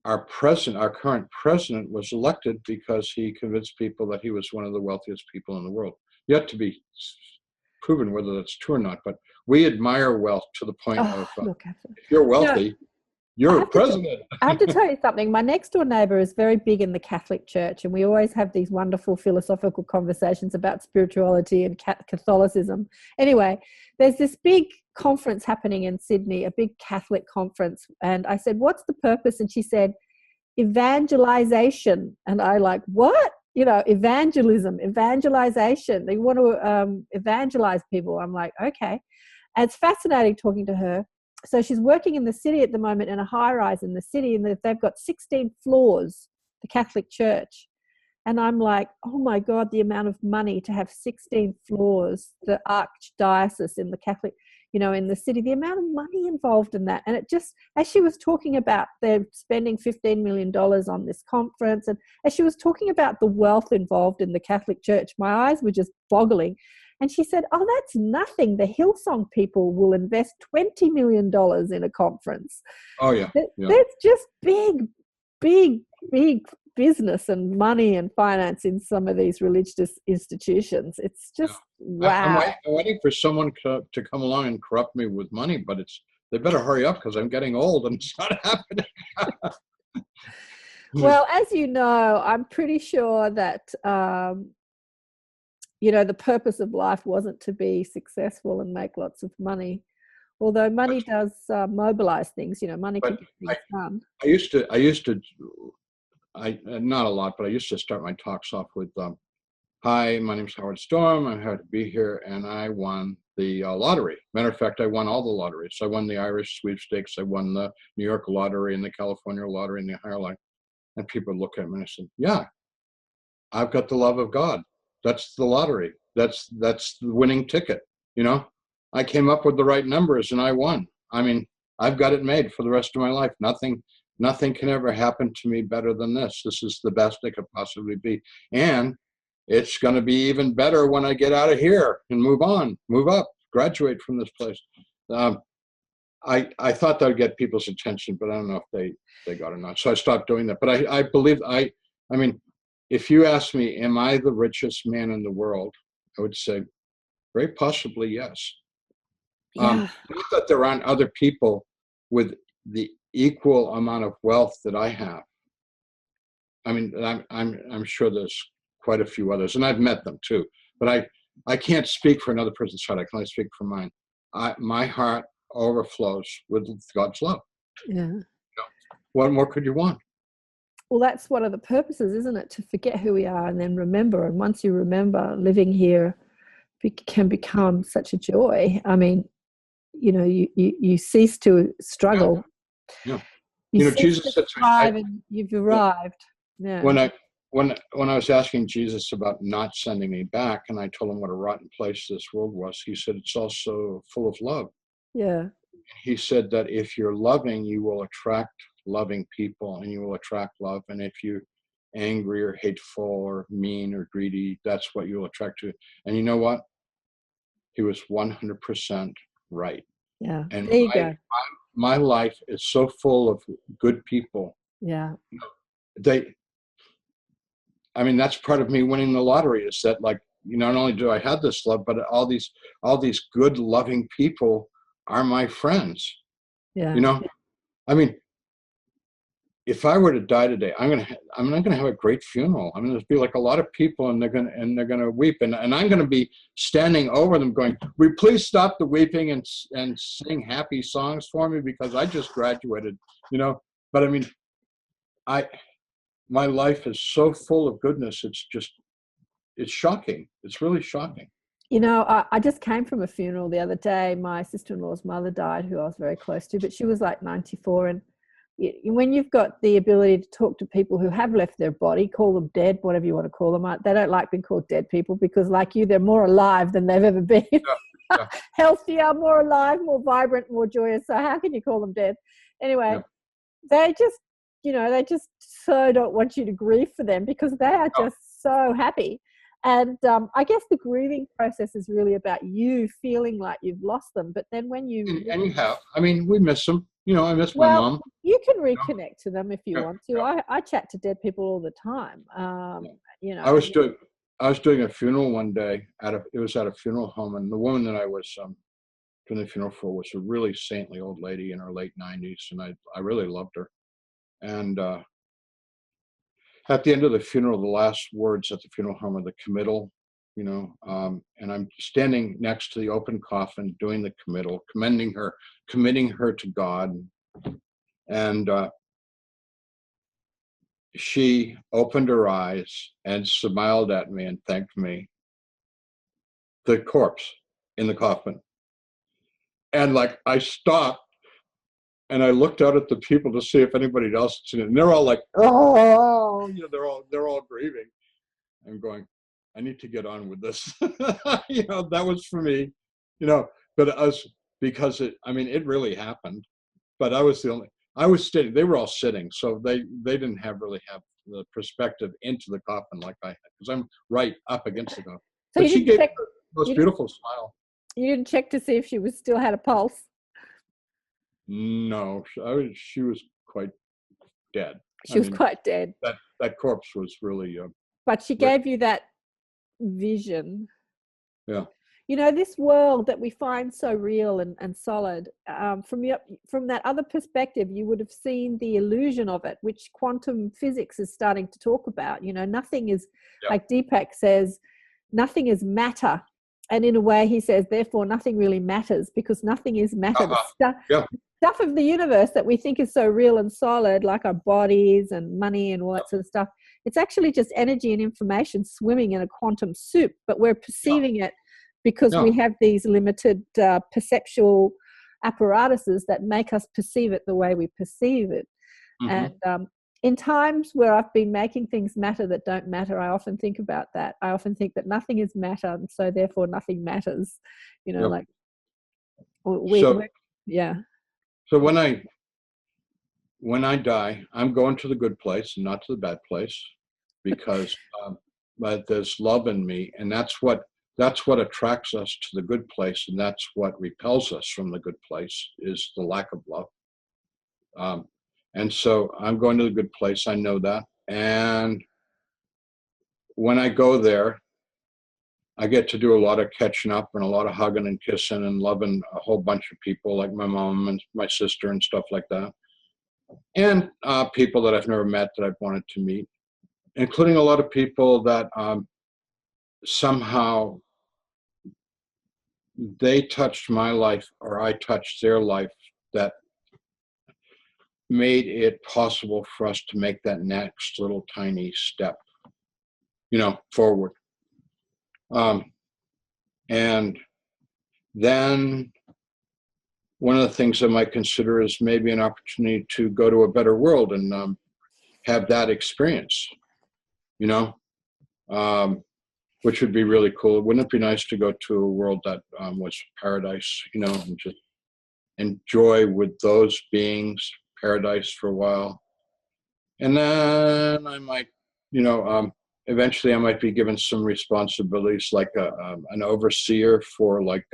our current president was elected because he convinced people that he was one of the wealthiest people in the world. Yet to be proven whether that's true or not, but we admire wealth to the point of if you're wealthy, you're a president. I have to tell you something. My next door neighbor is very big in the Catholic Church, and we always have these wonderful philosophical conversations about spirituality and Catholicism. Anyway, there's this big conference happening in Sydney, a big Catholic conference. And I said, what's the purpose? And she said, evangelization. And I like, what? You know, evangelism, evangelization. They want to evangelize people. I'm like, okay. And it's fascinating talking to her. So she's working in the city at the moment in a high-rise in the city, and they've got 16 floors, the Catholic Church. And I'm like, oh my God, the amount of money to have 16 floors, the archdiocese in the Catholic, you know, in the city, the amount of money involved in that. And it just, as she was talking about, they're spending $15 million on this conference. And as she was talking about the wealth involved in the Catholic Church, my eyes were just boggling. And she said, oh, that's nothing. The Hillsong people will invest $20 million in a conference. Oh, yeah. That's just big, big, big business and money and finance in some of these religious institutions. It's just, wow. I'm waiting for someone to come along and corrupt me with money, but they better hurry up because I'm getting old and it's not happening. Well, as you know, I'm pretty sure that, you know, the purpose of life wasn't to be successful and make lots of money. Although money does mobilize things, you know, money can get things done. I used to, not a lot, but I used to start my talks off with, hi, my name's Howard Storm. I'm happy to be here, and I won the lottery. Matter of fact, I won all the lotteries. I won the Irish sweepstakes. I won the New York lottery and the California lottery and the Ohio lottery. And people look at me and I said, yeah, I've got the love of God. That's the lottery. That's the winning ticket. You know, I came up with the right numbers and I won. I mean, I've got it made for the rest of my life. Nothing can ever happen to me better than this. This is the best it could possibly be. And it's going to be even better when I get out of here and move on, move up, graduate from this place. I thought that would get people's attention, but I don't know if they got it or not. So I stopped doing that. But I believe, I mean, if you ask me, am I the richest man in the world? I would say very possibly yes. Not that there aren't other people with the equal amount of wealth that I have. I mean, I'm sure there's quite a few others, and I've met them too. But I can't speak for another person's heart. I can only speak for mine. My heart overflows with God's love. Yeah. You know, what more could you want? Well, that's one of the purposes, isn't it? To forget who we are and then remember. And once you remember, living here can become such a joy. I mean, you know, you cease to struggle. Yeah. You know, Jesus said to me, and you've arrived. Yeah. When I was asking Jesus about not sending me back, and I told him what a rotten place this world was, he said, it's also full of love. Yeah. He said that if you're loving, you will attract loving people and you will attract love. And if you're angry or hateful or mean or greedy, that's what you'll attract to. And you know what? He was 100% right. Yeah. And there you go. my life is so full of good people. Yeah. I mean, that's part of me winning the lottery, is that, like, not only do I have this love, but all these good, loving people are my friends. Yeah. I mean, if I were to die today, I'm not gonna have a great funeral. I'm gonna be like a lot of people, and they're gonna weep, and I'm gonna be standing over them, going, "Will you please stop the weeping and sing happy songs for me, because I just graduated." But I mean, my life is so full of goodness. It's shocking. It's really shocking. I just came from a funeral the other day. My sister-in-law's mother died, who I was very close to, but she was like 94. And when you've got the ability to talk to people who have left their body, call them dead, whatever you want to call them, they don't like being called dead people, because like you, they're more alive than they've ever been. Yeah. Healthier, more alive, more vibrant, more joyous. So how can you call them dead? Anyway, they just so don't want you to grieve for them, because they are just so happy. And I guess the grieving process is really about you feeling like you've lost them. But then when you... And you have. I mean, we miss them. I miss my mom. You can reconnect to them if you want to. Yeah. I chat to dead people all the time. I was doing a funeral one day it was at a funeral home, and the woman that I was doing the funeral for was a really saintly old lady in her late 90s, and I really loved her. And at the end of the funeral, the last words at the funeral home are the committal, and I'm standing next to the open coffin doing the committal, committing her to God. And she opened her eyes and smiled at me and thanked me. The corpse in the coffin. And like, I stopped and I looked out at the people to see if anybody else had seen it. And they're all like, "Oh," they're all grieving. I'm going, I need to get on with this. That was for me, but because it really happened, but I was sitting, they were all sitting. So they didn't really have the perspective into the coffin like I had, because I'm right up against the coffin. So but she gave the most beautiful smile. You didn't check to see if she still had a pulse? No, she was quite dead. She was quite dead. That corpse was really... but she gave you that vision. Yeah. This world that we find so real and solid, from that other perspective, you would have seen the illusion of it, which quantum physics is starting to talk about. Nothing is, like Deepak says, nothing is matter. And in a way, he says, therefore, nothing really matters, because nothing is matter. The stuff of the universe that we think is so real and solid, like our bodies and money and all that sort of stuff, it's actually just energy and information swimming in a quantum soup, but we're perceiving it because we have these limited perceptual apparatuses that make us perceive it the way we perceive it. Mm-hmm. And in times where I've been making things matter that don't matter, I often think about that. I often think that nothing is matter, and so therefore nothing matters. Like So when I die, I'm going to the good place and not to the bad place, because but there's love in me, and that's what attracts us to the good place, and that's what repels us from the good place, is the lack of love. And so I'm going to the good place. I know that. And when I go there, I get to do a lot of catching up and a lot of hugging and kissing and loving a whole bunch of people, like my mom and my sister and stuff like that. And people that I've never met that I've wanted to meet, including a lot of people that somehow they touched my life, or I touched their life, that made it possible for us to make that next little tiny step, forward. And then one of the things I might consider is maybe an opportunity to go to a better world and have that experience, which would be really cool. Wouldn't it be nice to go to a world that was paradise, and just enjoy with those beings paradise for a while? And then I might, eventually I might be given some responsibilities, like an overseer for like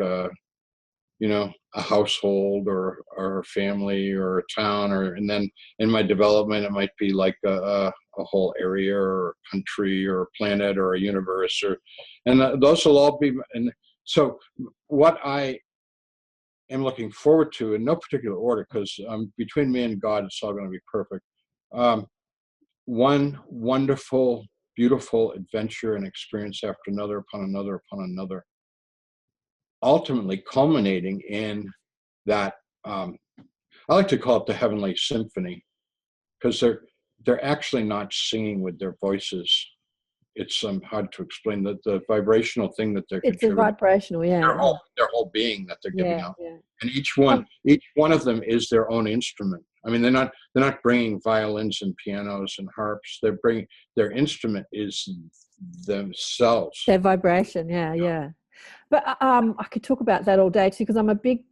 a household or a family or a town, and then in my development, it might be like a whole area or a country or a planet or a universe, and those will all be. And so what I am looking forward to, in no particular order, because between me and God, it's all going to be perfect. One wonderful, beautiful adventure and experience after another, upon another, upon another, ultimately culminating in that. I like to call it the heavenly symphony, because they're actually not singing with their voices. It's hard to explain the vibrational thing that they're It's a contributing. vibrational, Their whole being that they're giving out, and each one of them is their own instrument. I mean, they're not bringing violins and pianos and harps. They're bringing, their instrument is themselves. Their vibration, yeah. But I could talk about that all day too, because I'm a big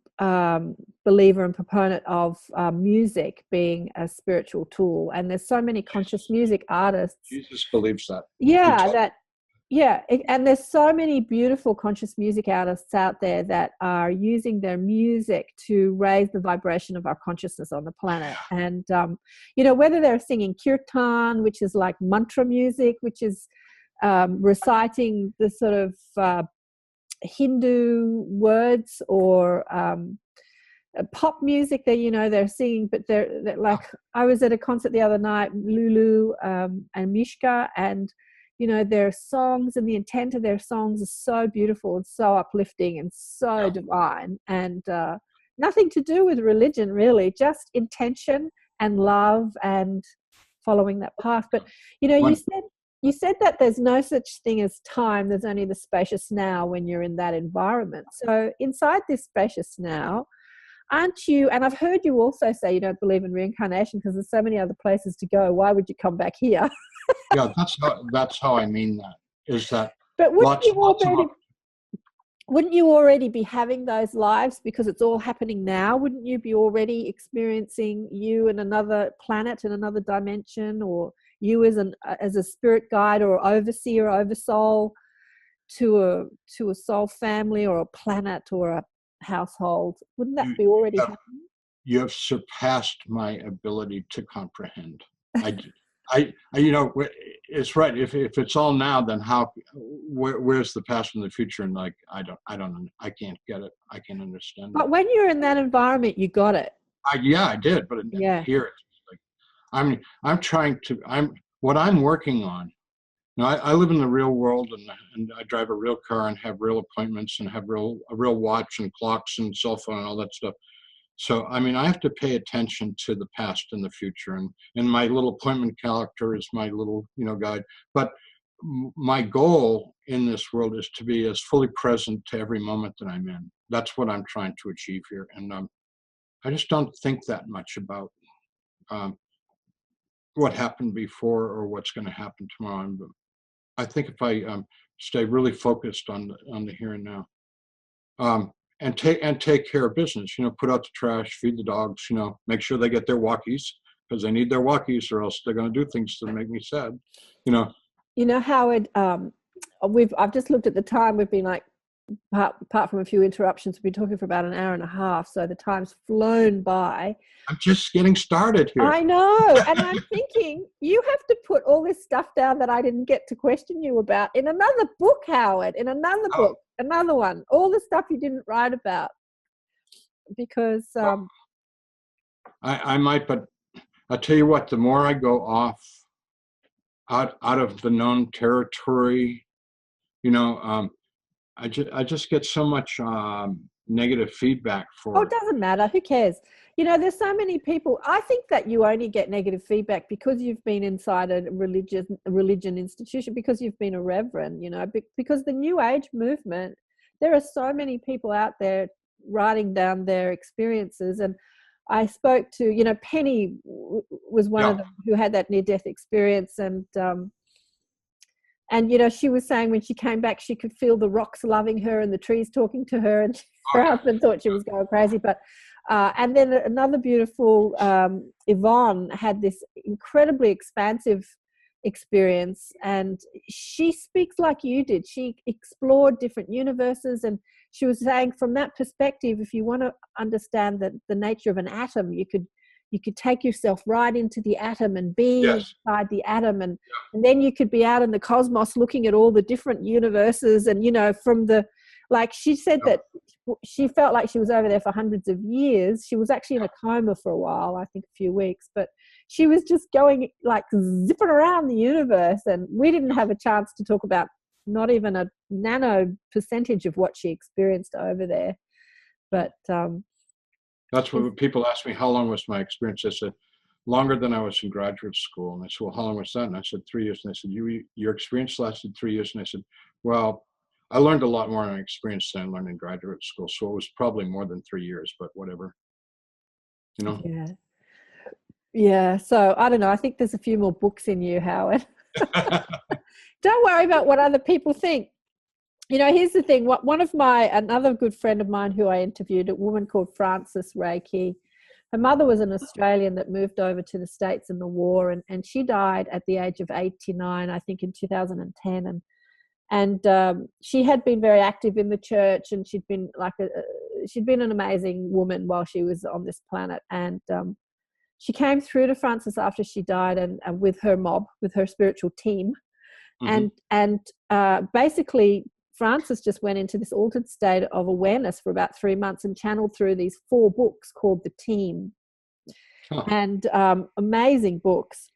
believer and proponent of music being a spiritual tool, and there's so many conscious music artists. Jesus believes that. And there's so many beautiful conscious music artists out there that are using their music to raise the vibration of our consciousness on the planet. And whether they're singing kirtan, which is like mantra music, which is reciting the sort of Hindu words, or pop music that they're singing, but they're like, I was at a concert the other night, Lulu and Mishka, and their songs and the intent of their songs is so beautiful and so uplifting and so divine, and nothing to do with religion really, just intention and love and following that path. But you said that there's no such thing as time, there's only the spacious now when you're in that environment. So inside this spacious now, aren't you, and I've heard you also say you don't believe in reincarnation because there's so many other places to go, why would you come back here? Yeah, that's how I mean that, is that. But wouldn't you already be having those lives, because it's all happening now? Wouldn't you be already experiencing you in another planet, in another dimension, or you as a spirit guide or overseer, oversoul to a soul family or a planet or a household? Wouldn't that be already happening? You have surpassed my ability to comprehend. It's right. If it's all now, then where's the past and the future? And like, I can't get it. I can't understand it. But when you're in that environment, you got it. I did, but here it's like, what I'm working on. I live in the real world, and I drive a real car and have real appointments and have a real watch and clocks and cell phone and all that stuff. So, I have to pay attention to the past and the future, and my little appointment calendar is my little, guide. But my goal in this world is to be as fully present to every moment that I'm in. That's what I'm trying to achieve here. And I just don't think that much about what happened before or what's going to happen tomorrow. But I think if I stay really focused on the here and now, and take care of business, put out the trash, feed the dogs, make sure they get their walkies, because they need their walkies, or else they're going to do things to make me sad. Howard, I've just looked at the time. We've been like, apart from a few interruptions, we've been talking for about an hour and a half, so the time's flown by. I'm just getting started here. I know, and I'm thinking you have to put all this stuff down that I didn't get to question you about in another book, Howard, in another book, another one, all the stuff you didn't write about, because I might, but I'll tell you what, the more I go out of the known territory, I just get so much negative feedback for it doesn't matter, who cares? There's so many people. I think that you only get negative feedback because you've been inside a religion institution, because you've been a reverend, because the New Age movement, there are so many people out there writing down their experiences. And I spoke to, Penny was one of them who had that near-death experience, and she was saying when she came back, she could feel the rocks loving her and the trees talking to her, and her husband thought she was going crazy. But and then another beautiful Yvonne had this incredibly expansive experience, and she speaks like you did. She explored different universes, and she was saying from that perspective, if you want to understand the nature of an atom, you could take yourself right into the atom and be inside the atom, and then you could be out in the cosmos looking at all the different universes, and from the, like she said that she felt like she was over there for hundreds of years. She was actually in a coma for a while, I think a few weeks, but she was just going like zipping around the universe, and we didn't have a chance to talk about not even a nano percentage of what she experienced over there. But that's what people ask me, how long was my experience? I said, longer than I was in graduate school. And they said, well, how long was that? And I said, 3 years. And they said, your experience lasted 3 years. And I said, well, I learned a lot more in experience than I learned in graduate school. So it was probably more than 3 years, but whatever, Yeah. So I don't know. I think there's a few more books in you, Howard. Don't worry about what other people think. Here's the thing. Another good friend of mine who I interviewed, a woman called Frances Reiki. Her mother was an Australian that moved over to the States in the war, and she died at the age of 89, I think, in 2010. And she had been very active in the church, and she'd been an amazing woman while she was on this planet. And she came through to Frances after she died, and with her mob, with her spiritual team, and basically Frances just went into this altered state of awareness for about 3 months and channeled through these 4 books called The Team, and amazing books.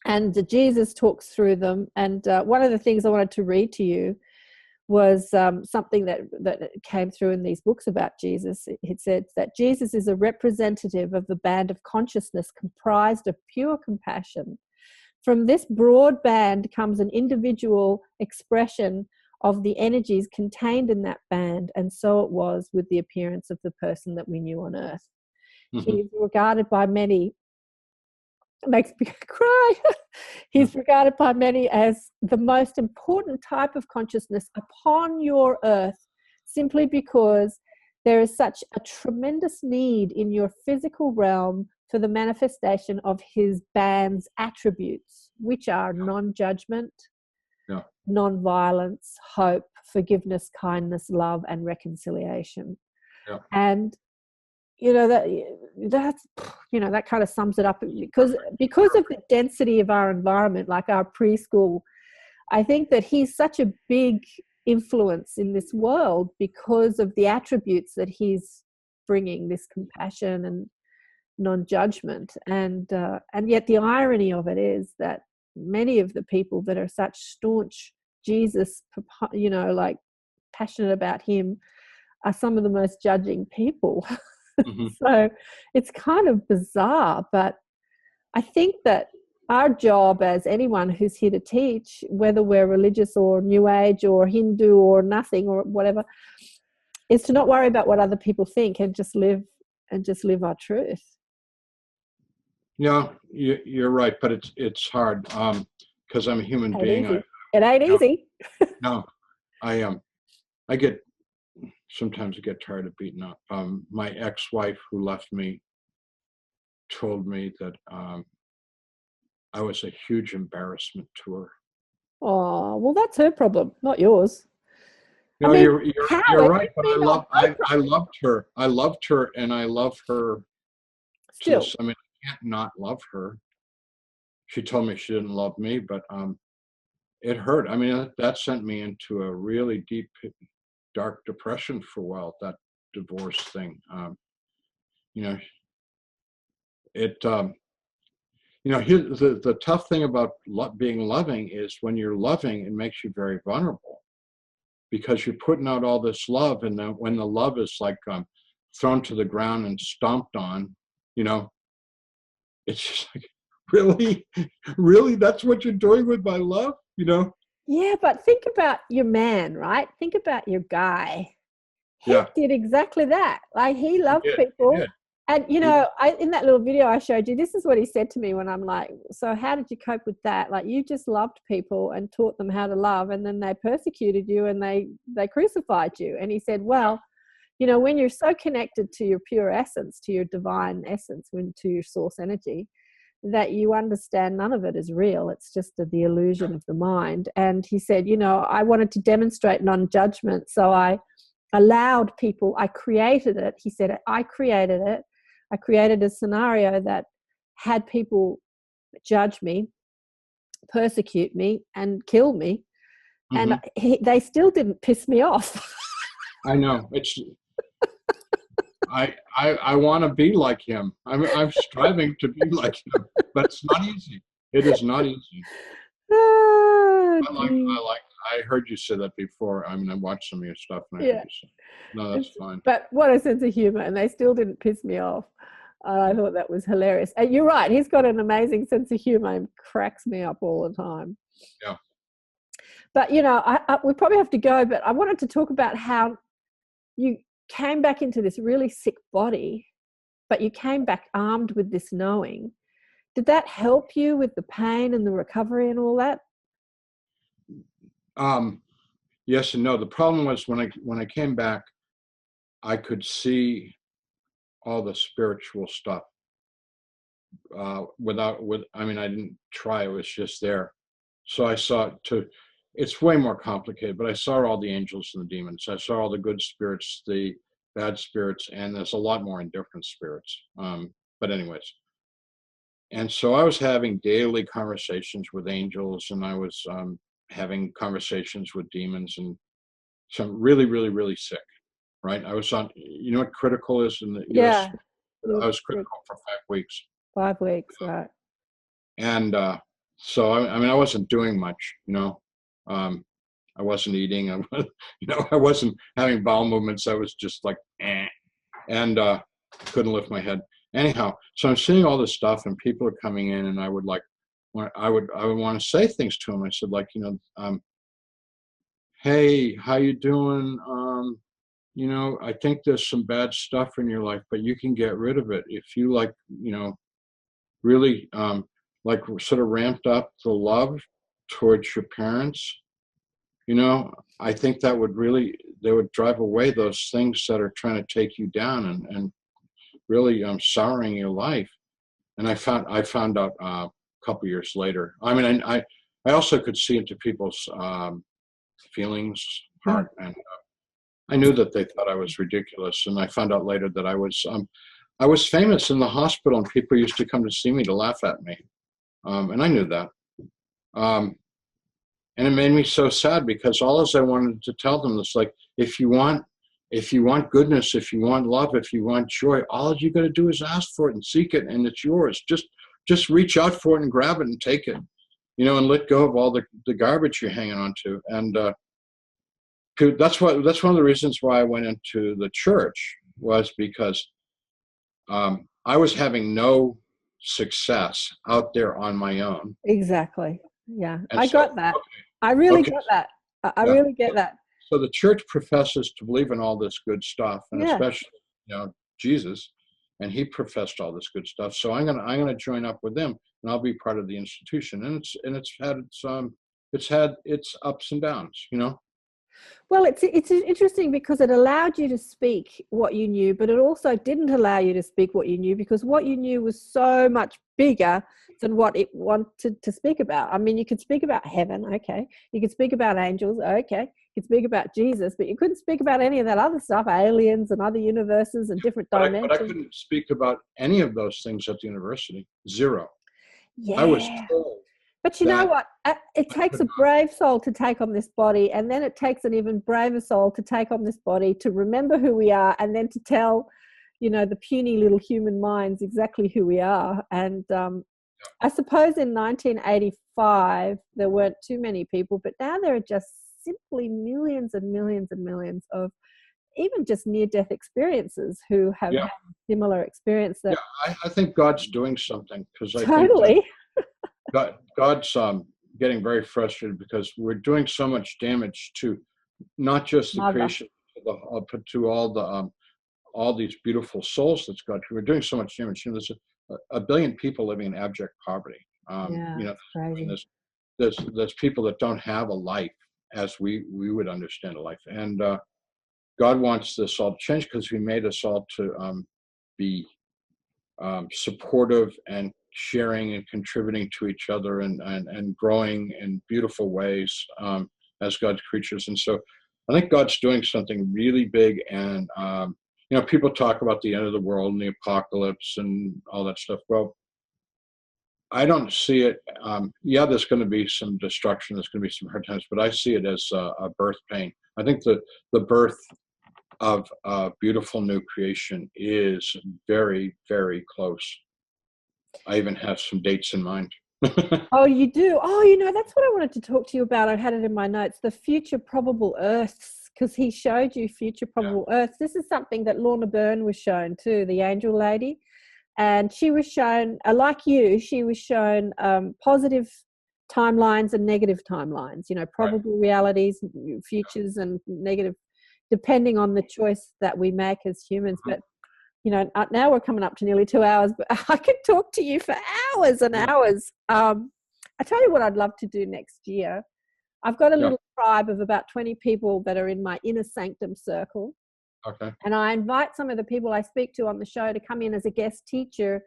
And Jesus talks through them. And one of the things I wanted to read to you was something that came through in these books about Jesus. It said that Jesus is a representative of the band of consciousness comprised of pure compassion. From this broad band comes an individual expression of the energies contained in that band, and so it was with the appearance of the person that we knew on earth. He is regarded by many, it makes me cry, he's regarded by many as the most important type of consciousness upon your earth, simply because there is such a tremendous need in your physical realm for the manifestation of his band's attributes, which are non-judgment, non-violence, hope, forgiveness, kindness, love, and reconciliation. And that kind of sums it up, because of the density of our environment, like our preschool. I think that he's such a big influence in this world because of the attributes that he's bringing, this compassion and non-judgment. And yet the irony of it is that many of the people that are such staunch Jesus, like passionate about him, are some of the most judging people. So it's kind of bizarre, but I think that our job as anyone who's here to teach, whether we're religious or New Age or Hindu or nothing or whatever, is to not worry about what other people think and just live our truth. Yeah, you're right, but it's hard because I'm a human being. It ain't easy. No, sometimes I get tired of beating up. My ex-wife who left me told me that I was a huge embarrassment to her. Oh, well, that's her problem, not yours. No, you're right. But I loved her. I loved her, and I love her. Still, I mean, I can't not love her. She told me she didn't love me, but it hurt. I mean, that sent me into a really deep, dark depression for a while. That divorce thing. The tough thing about being loving is when you're loving, it makes you very vulnerable because you're putting out all this love, and then when the love is like thrown to the ground and stomped on, it's just like, really, that's what you're doing with my love, Yeah, but think about your man, right? Think about your guy. He did exactly that. Like, he loved people. And, in that little video I showed you, this is what he said to me when I'm like, so how did you cope with that? Like, you just loved people and taught them how to love, and then they persecuted you and they crucified you. And he said, well, when you're so connected to your pure essence, to your divine essence, to your source energy, that you understand none of it is real. It's just the illusion of the mind. And he said, you know, I wanted to demonstrate non-judgment, so I allowed people, I created it. He said, I created it. I created a scenario that had people judge me, persecute me, and kill me. Mm-hmm. And they still didn't piss me off. I know. It's I want to be like him. I'm striving to be like him, but it's not easy. It is not easy. I heard you say that before. I mean, I watched some of your stuff, and I heard you say, no, that's fine. But what a sense of humor, and they still didn't piss me off. I thought that was hilarious. And you're right, he's got an amazing sense of humor and cracks me up all the time. Yeah. But, you know, we probably have to go, but I wanted to talk about how you came back into this really sick body, but you came back armed with this knowing. Did that help you with the pain and the recovery and all that? Yes and no. The problem was when I came back, I could see all the spiritual stuff I didn't try, it was just there. So I saw it's way more complicated, but I saw all the angels and the demons. I saw all the good spirits, the bad spirits, and there's a lot more indifferent spirits. But anyways, and so I was having daily conversations with angels, and I was having conversations with demons, and so I'm really, really, really sick, right? I was on, you know what critical is in the US? I was critical for 5 weeks. 5 weeks, right. And so, I mean, I wasn't doing much, you know. I wasn't eating. I wasn't having bowel movements. I was just like, and couldn't lift my head. Anyhow, so I'm seeing all this stuff, and people are coming in, and I would want to say things to them. I said, like, you know, hey, how you doing? You know, I think there's some bad stuff in your life, but you can get rid of it if you, like, you know, really like sort of ramped up the love towards your parents. You know, I think that they would drive away those things that are trying to take you down and really souring your life. And I found out a couple years later. I mean, I also could see into people's feelings, heart, and I knew that they thought I was ridiculous. And I found out later that I was famous in the hospital, and people used to come to see me to laugh at me. And I knew that. And it made me so sad, because all I wanted to tell them was, like, if you want goodness, if you want love, if you want joy, all you got to do is ask for it and seek it, and it's yours. Just reach out for it and grab it and take it, you know, and let go of all the garbage you're hanging on to. And that's one of the reasons why I went into the church, was because I was having no success out there on my own. Exactly. Yeah, And I got that. Okay. I really got that. I really get that. So the church professes to believe in all this good stuff, and especially, you know, Jesus, and he professed all this good stuff. So I'm gonna join up with them, and I'll be part of the institution. And it's had its ups and downs, you know. Well, it's interesting because it allowed you to speak what you knew, but it also didn't allow you to speak what you knew, because what you knew was so much bigger than what it wanted to speak about. I mean, you could speak about heaven, okay. You could speak about angels, okay. You could speak about Jesus, but you couldn't speak about any of that other stuff, aliens and other universes and different dimensions. But I couldn't speak about any of those things at the university. Zero. Yeah. I was told. But you know what? It takes a brave soul to take on this body, and then it takes an even braver soul to take on this body, to remember who we are, and then to tell, you know, the puny little human minds exactly who we are. And I suppose in 1985, there weren't too many people, but now there are just simply millions and millions and millions of even just near-death experiences who have had similar experience. That I think God's doing something, because I think God's getting very frustrated, because we're doing so much damage to not just the creation, but to all these beautiful souls that's God. We're doing so much damage. You know, there's a billion people living in abject poverty. You know, and there's people that don't have a life as we would understand a life, and God wants this all to change, because He made us all to be supportive and sharing and contributing to each other and growing in beautiful ways as God's creatures. And so I think God's doing something really big. And, people talk about the end of the world and the apocalypse and all that stuff. Well, I don't see it. There's going to be some destruction. There's going to be some hard times, but I see it as a birth pain. I think the birth of beautiful new creation is very, very close. I even have some dates in mind. Oh, you do? Oh, that's what I wanted to talk to you about. I had it in my notes, the future probable Earths, because he showed you future probable Earths. This is something that Lorna Byrne was shown too, the angel lady. And she was shown, like you, she was shown positive timelines and negative timelines, probable realities, futures and negative, depending on the choice that we make as humans. But now we're coming up to nearly 2 hours, but I could talk to you for hours and hours. I tell you what I'd love to do next year. I've got a little tribe of about 20 people that are in my inner sanctum circle. Okay. And I invite some of the people I speak to on the show to come in as a guest teacher,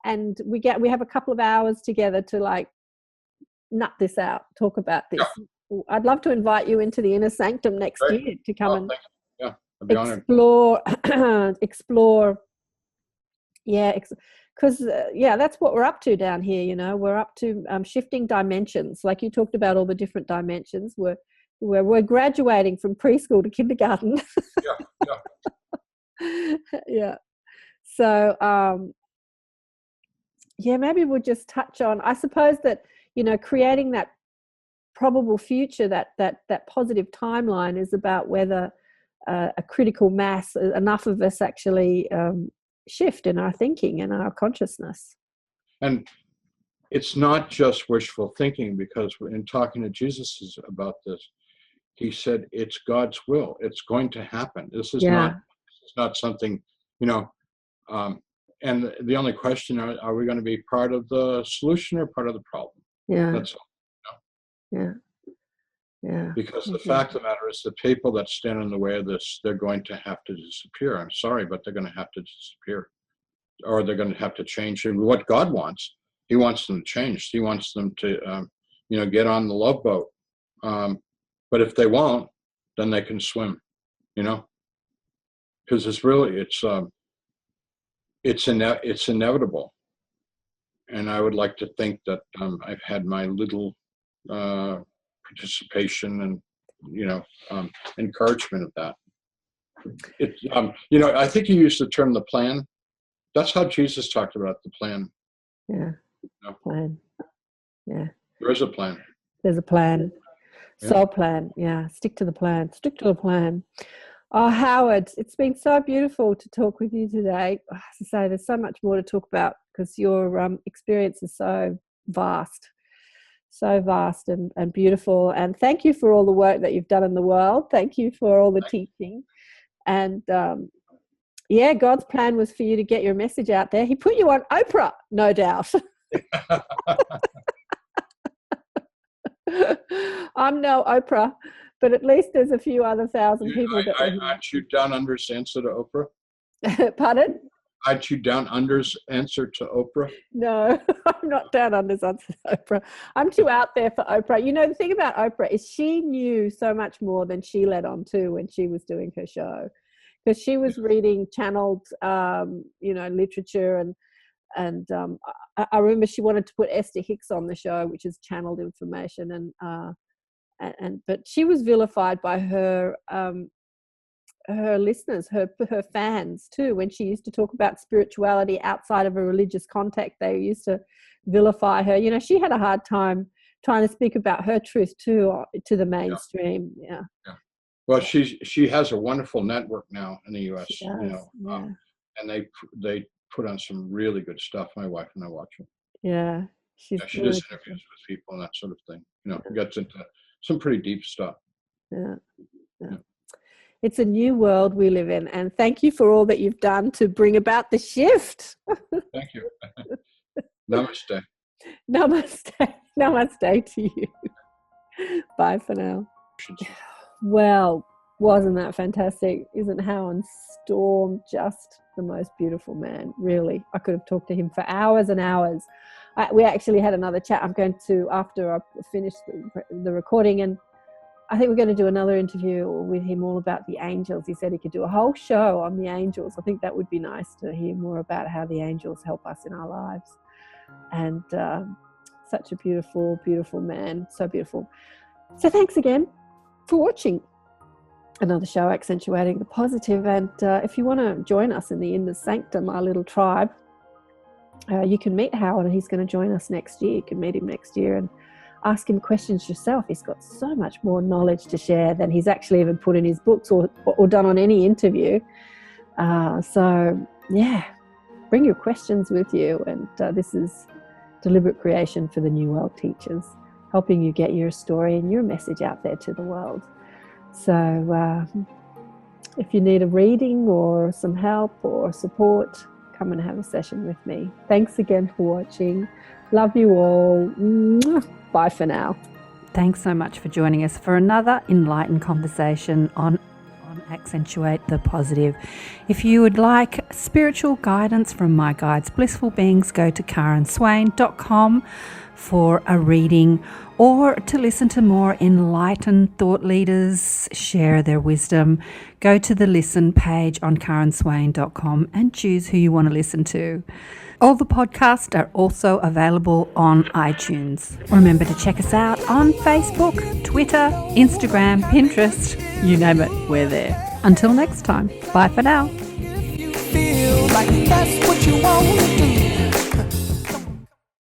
and we have a couple of hours together to nut this out, talk about this. Yeah. I'd love to invite you into the inner sanctum next year to come explore. Yeah, because that's what we're up to down here. We're up to shifting dimensions, like you talked about, all the different dimensions. We're graduating from preschool to kindergarten. Yeah. So maybe we'll just touch on, I suppose, that creating that probable future, that positive timeline, is about whether a critical mass, enough of us actually shift in our thinking and our consciousness. And it's not just wishful thinking, because in talking to Jesus about this, he said it's God's will. It's going to happen. This is not something, and the only question, are we going to be part of the solution or part of the problem? Yeah. That's all. Yeah. Yeah. Because the fact of the matter is, the people that stand in the way of this, they're going to have to disappear. I'm sorry, but they're going to have to disappear, or they're going to have to change. And what God wants, he wants them to change. He wants them to, get on the love boat. But if they won't, then they can swim, because it's inevitable. And I would like to think that I've had my little participation and encouragement of that. I think you used the term the plan. That's how Jesus talked about the plan. Yeah. Plan. Yeah. There is a plan. There's a plan. Soul plan. Yeah. Stick to the plan. Stick to the plan. Oh, Howard, it's been so beautiful to talk with you today. As I say, there's so much more to talk about, because your experience is so vast and beautiful. And thank you for all the work that you've done in the world. Thank you for all the teaching. And God's plan was for you to get your message out there. He put you on Oprah, no doubt. I'm no Oprah, but at least there's a few other thousand people that aren't you down under's answer to Oprah? Pardon? Aren't you down under's answer to Oprah? No, I'm not down under's answer to Oprah. I'm too out there for Oprah. The thing about Oprah is she knew so much more than she let on to when she was doing her show, because she was reading channeled, literature, and I remember she wanted to put Esther Hicks on the show, which is channeled information, but she was vilified by her listeners, her fans too. When she used to talk about spirituality outside of a religious context, they used to vilify her. She had a hard time trying to speak about her truth too to the mainstream. Yeah. Well, she has a wonderful network now in the U.S. And they put on some really good stuff. My wife and I watch it. Yeah, she does interviews with people and that sort of thing. Gets into some pretty deep stuff. Yeah. It's a new world we live in, and thank you for all that you've done to bring about the shift. Thank you. Namaste. Namaste. Namaste to you. Bye for now. Well, Wasn't that fantastic? Isn't Howard Storm just the most beautiful man? Really, I could have talked to him for hours and hours. We actually had another chat. I'm going to, after I finish the recording, and I think we're going to do another interview with him all about the angels. He said he could do a whole show on the angels. I think that would be nice to hear more about how the angels help us in our lives. And such a beautiful, beautiful man. So beautiful. So thanks again for watching another show, Accentuating the Positive. And if you want to join us in the Inner Sanctum, our little tribe, you can meet Howard, and he's going to join us next year. You can meet him next year and ask him questions yourself. He's got so much more knowledge to share than he's actually even put in his books or done on any interview. So yeah, bring your questions with you. And this is Deliberate Creation for the New World Teachers, helping you get your story and your message out there to the world. So if you need a reading or some help or support, come and have a session with me. Thanks again for watching. Love you all. Bye for now. Thanks so much for joining us for another enlightened conversation on Accentuate the Positive. If you would like spiritual guidance from my guides, blissful beings, go to karenswain.com for a reading, or to listen to more enlightened thought leaders share their wisdom. Go to the listen page on karenswain.com and choose who you want to listen to. All the podcasts are also available on iTunes. Remember to check us out on Facebook, Twitter, Instagram, Pinterest, you name it, we're there. Until next time, bye for now. Feel like that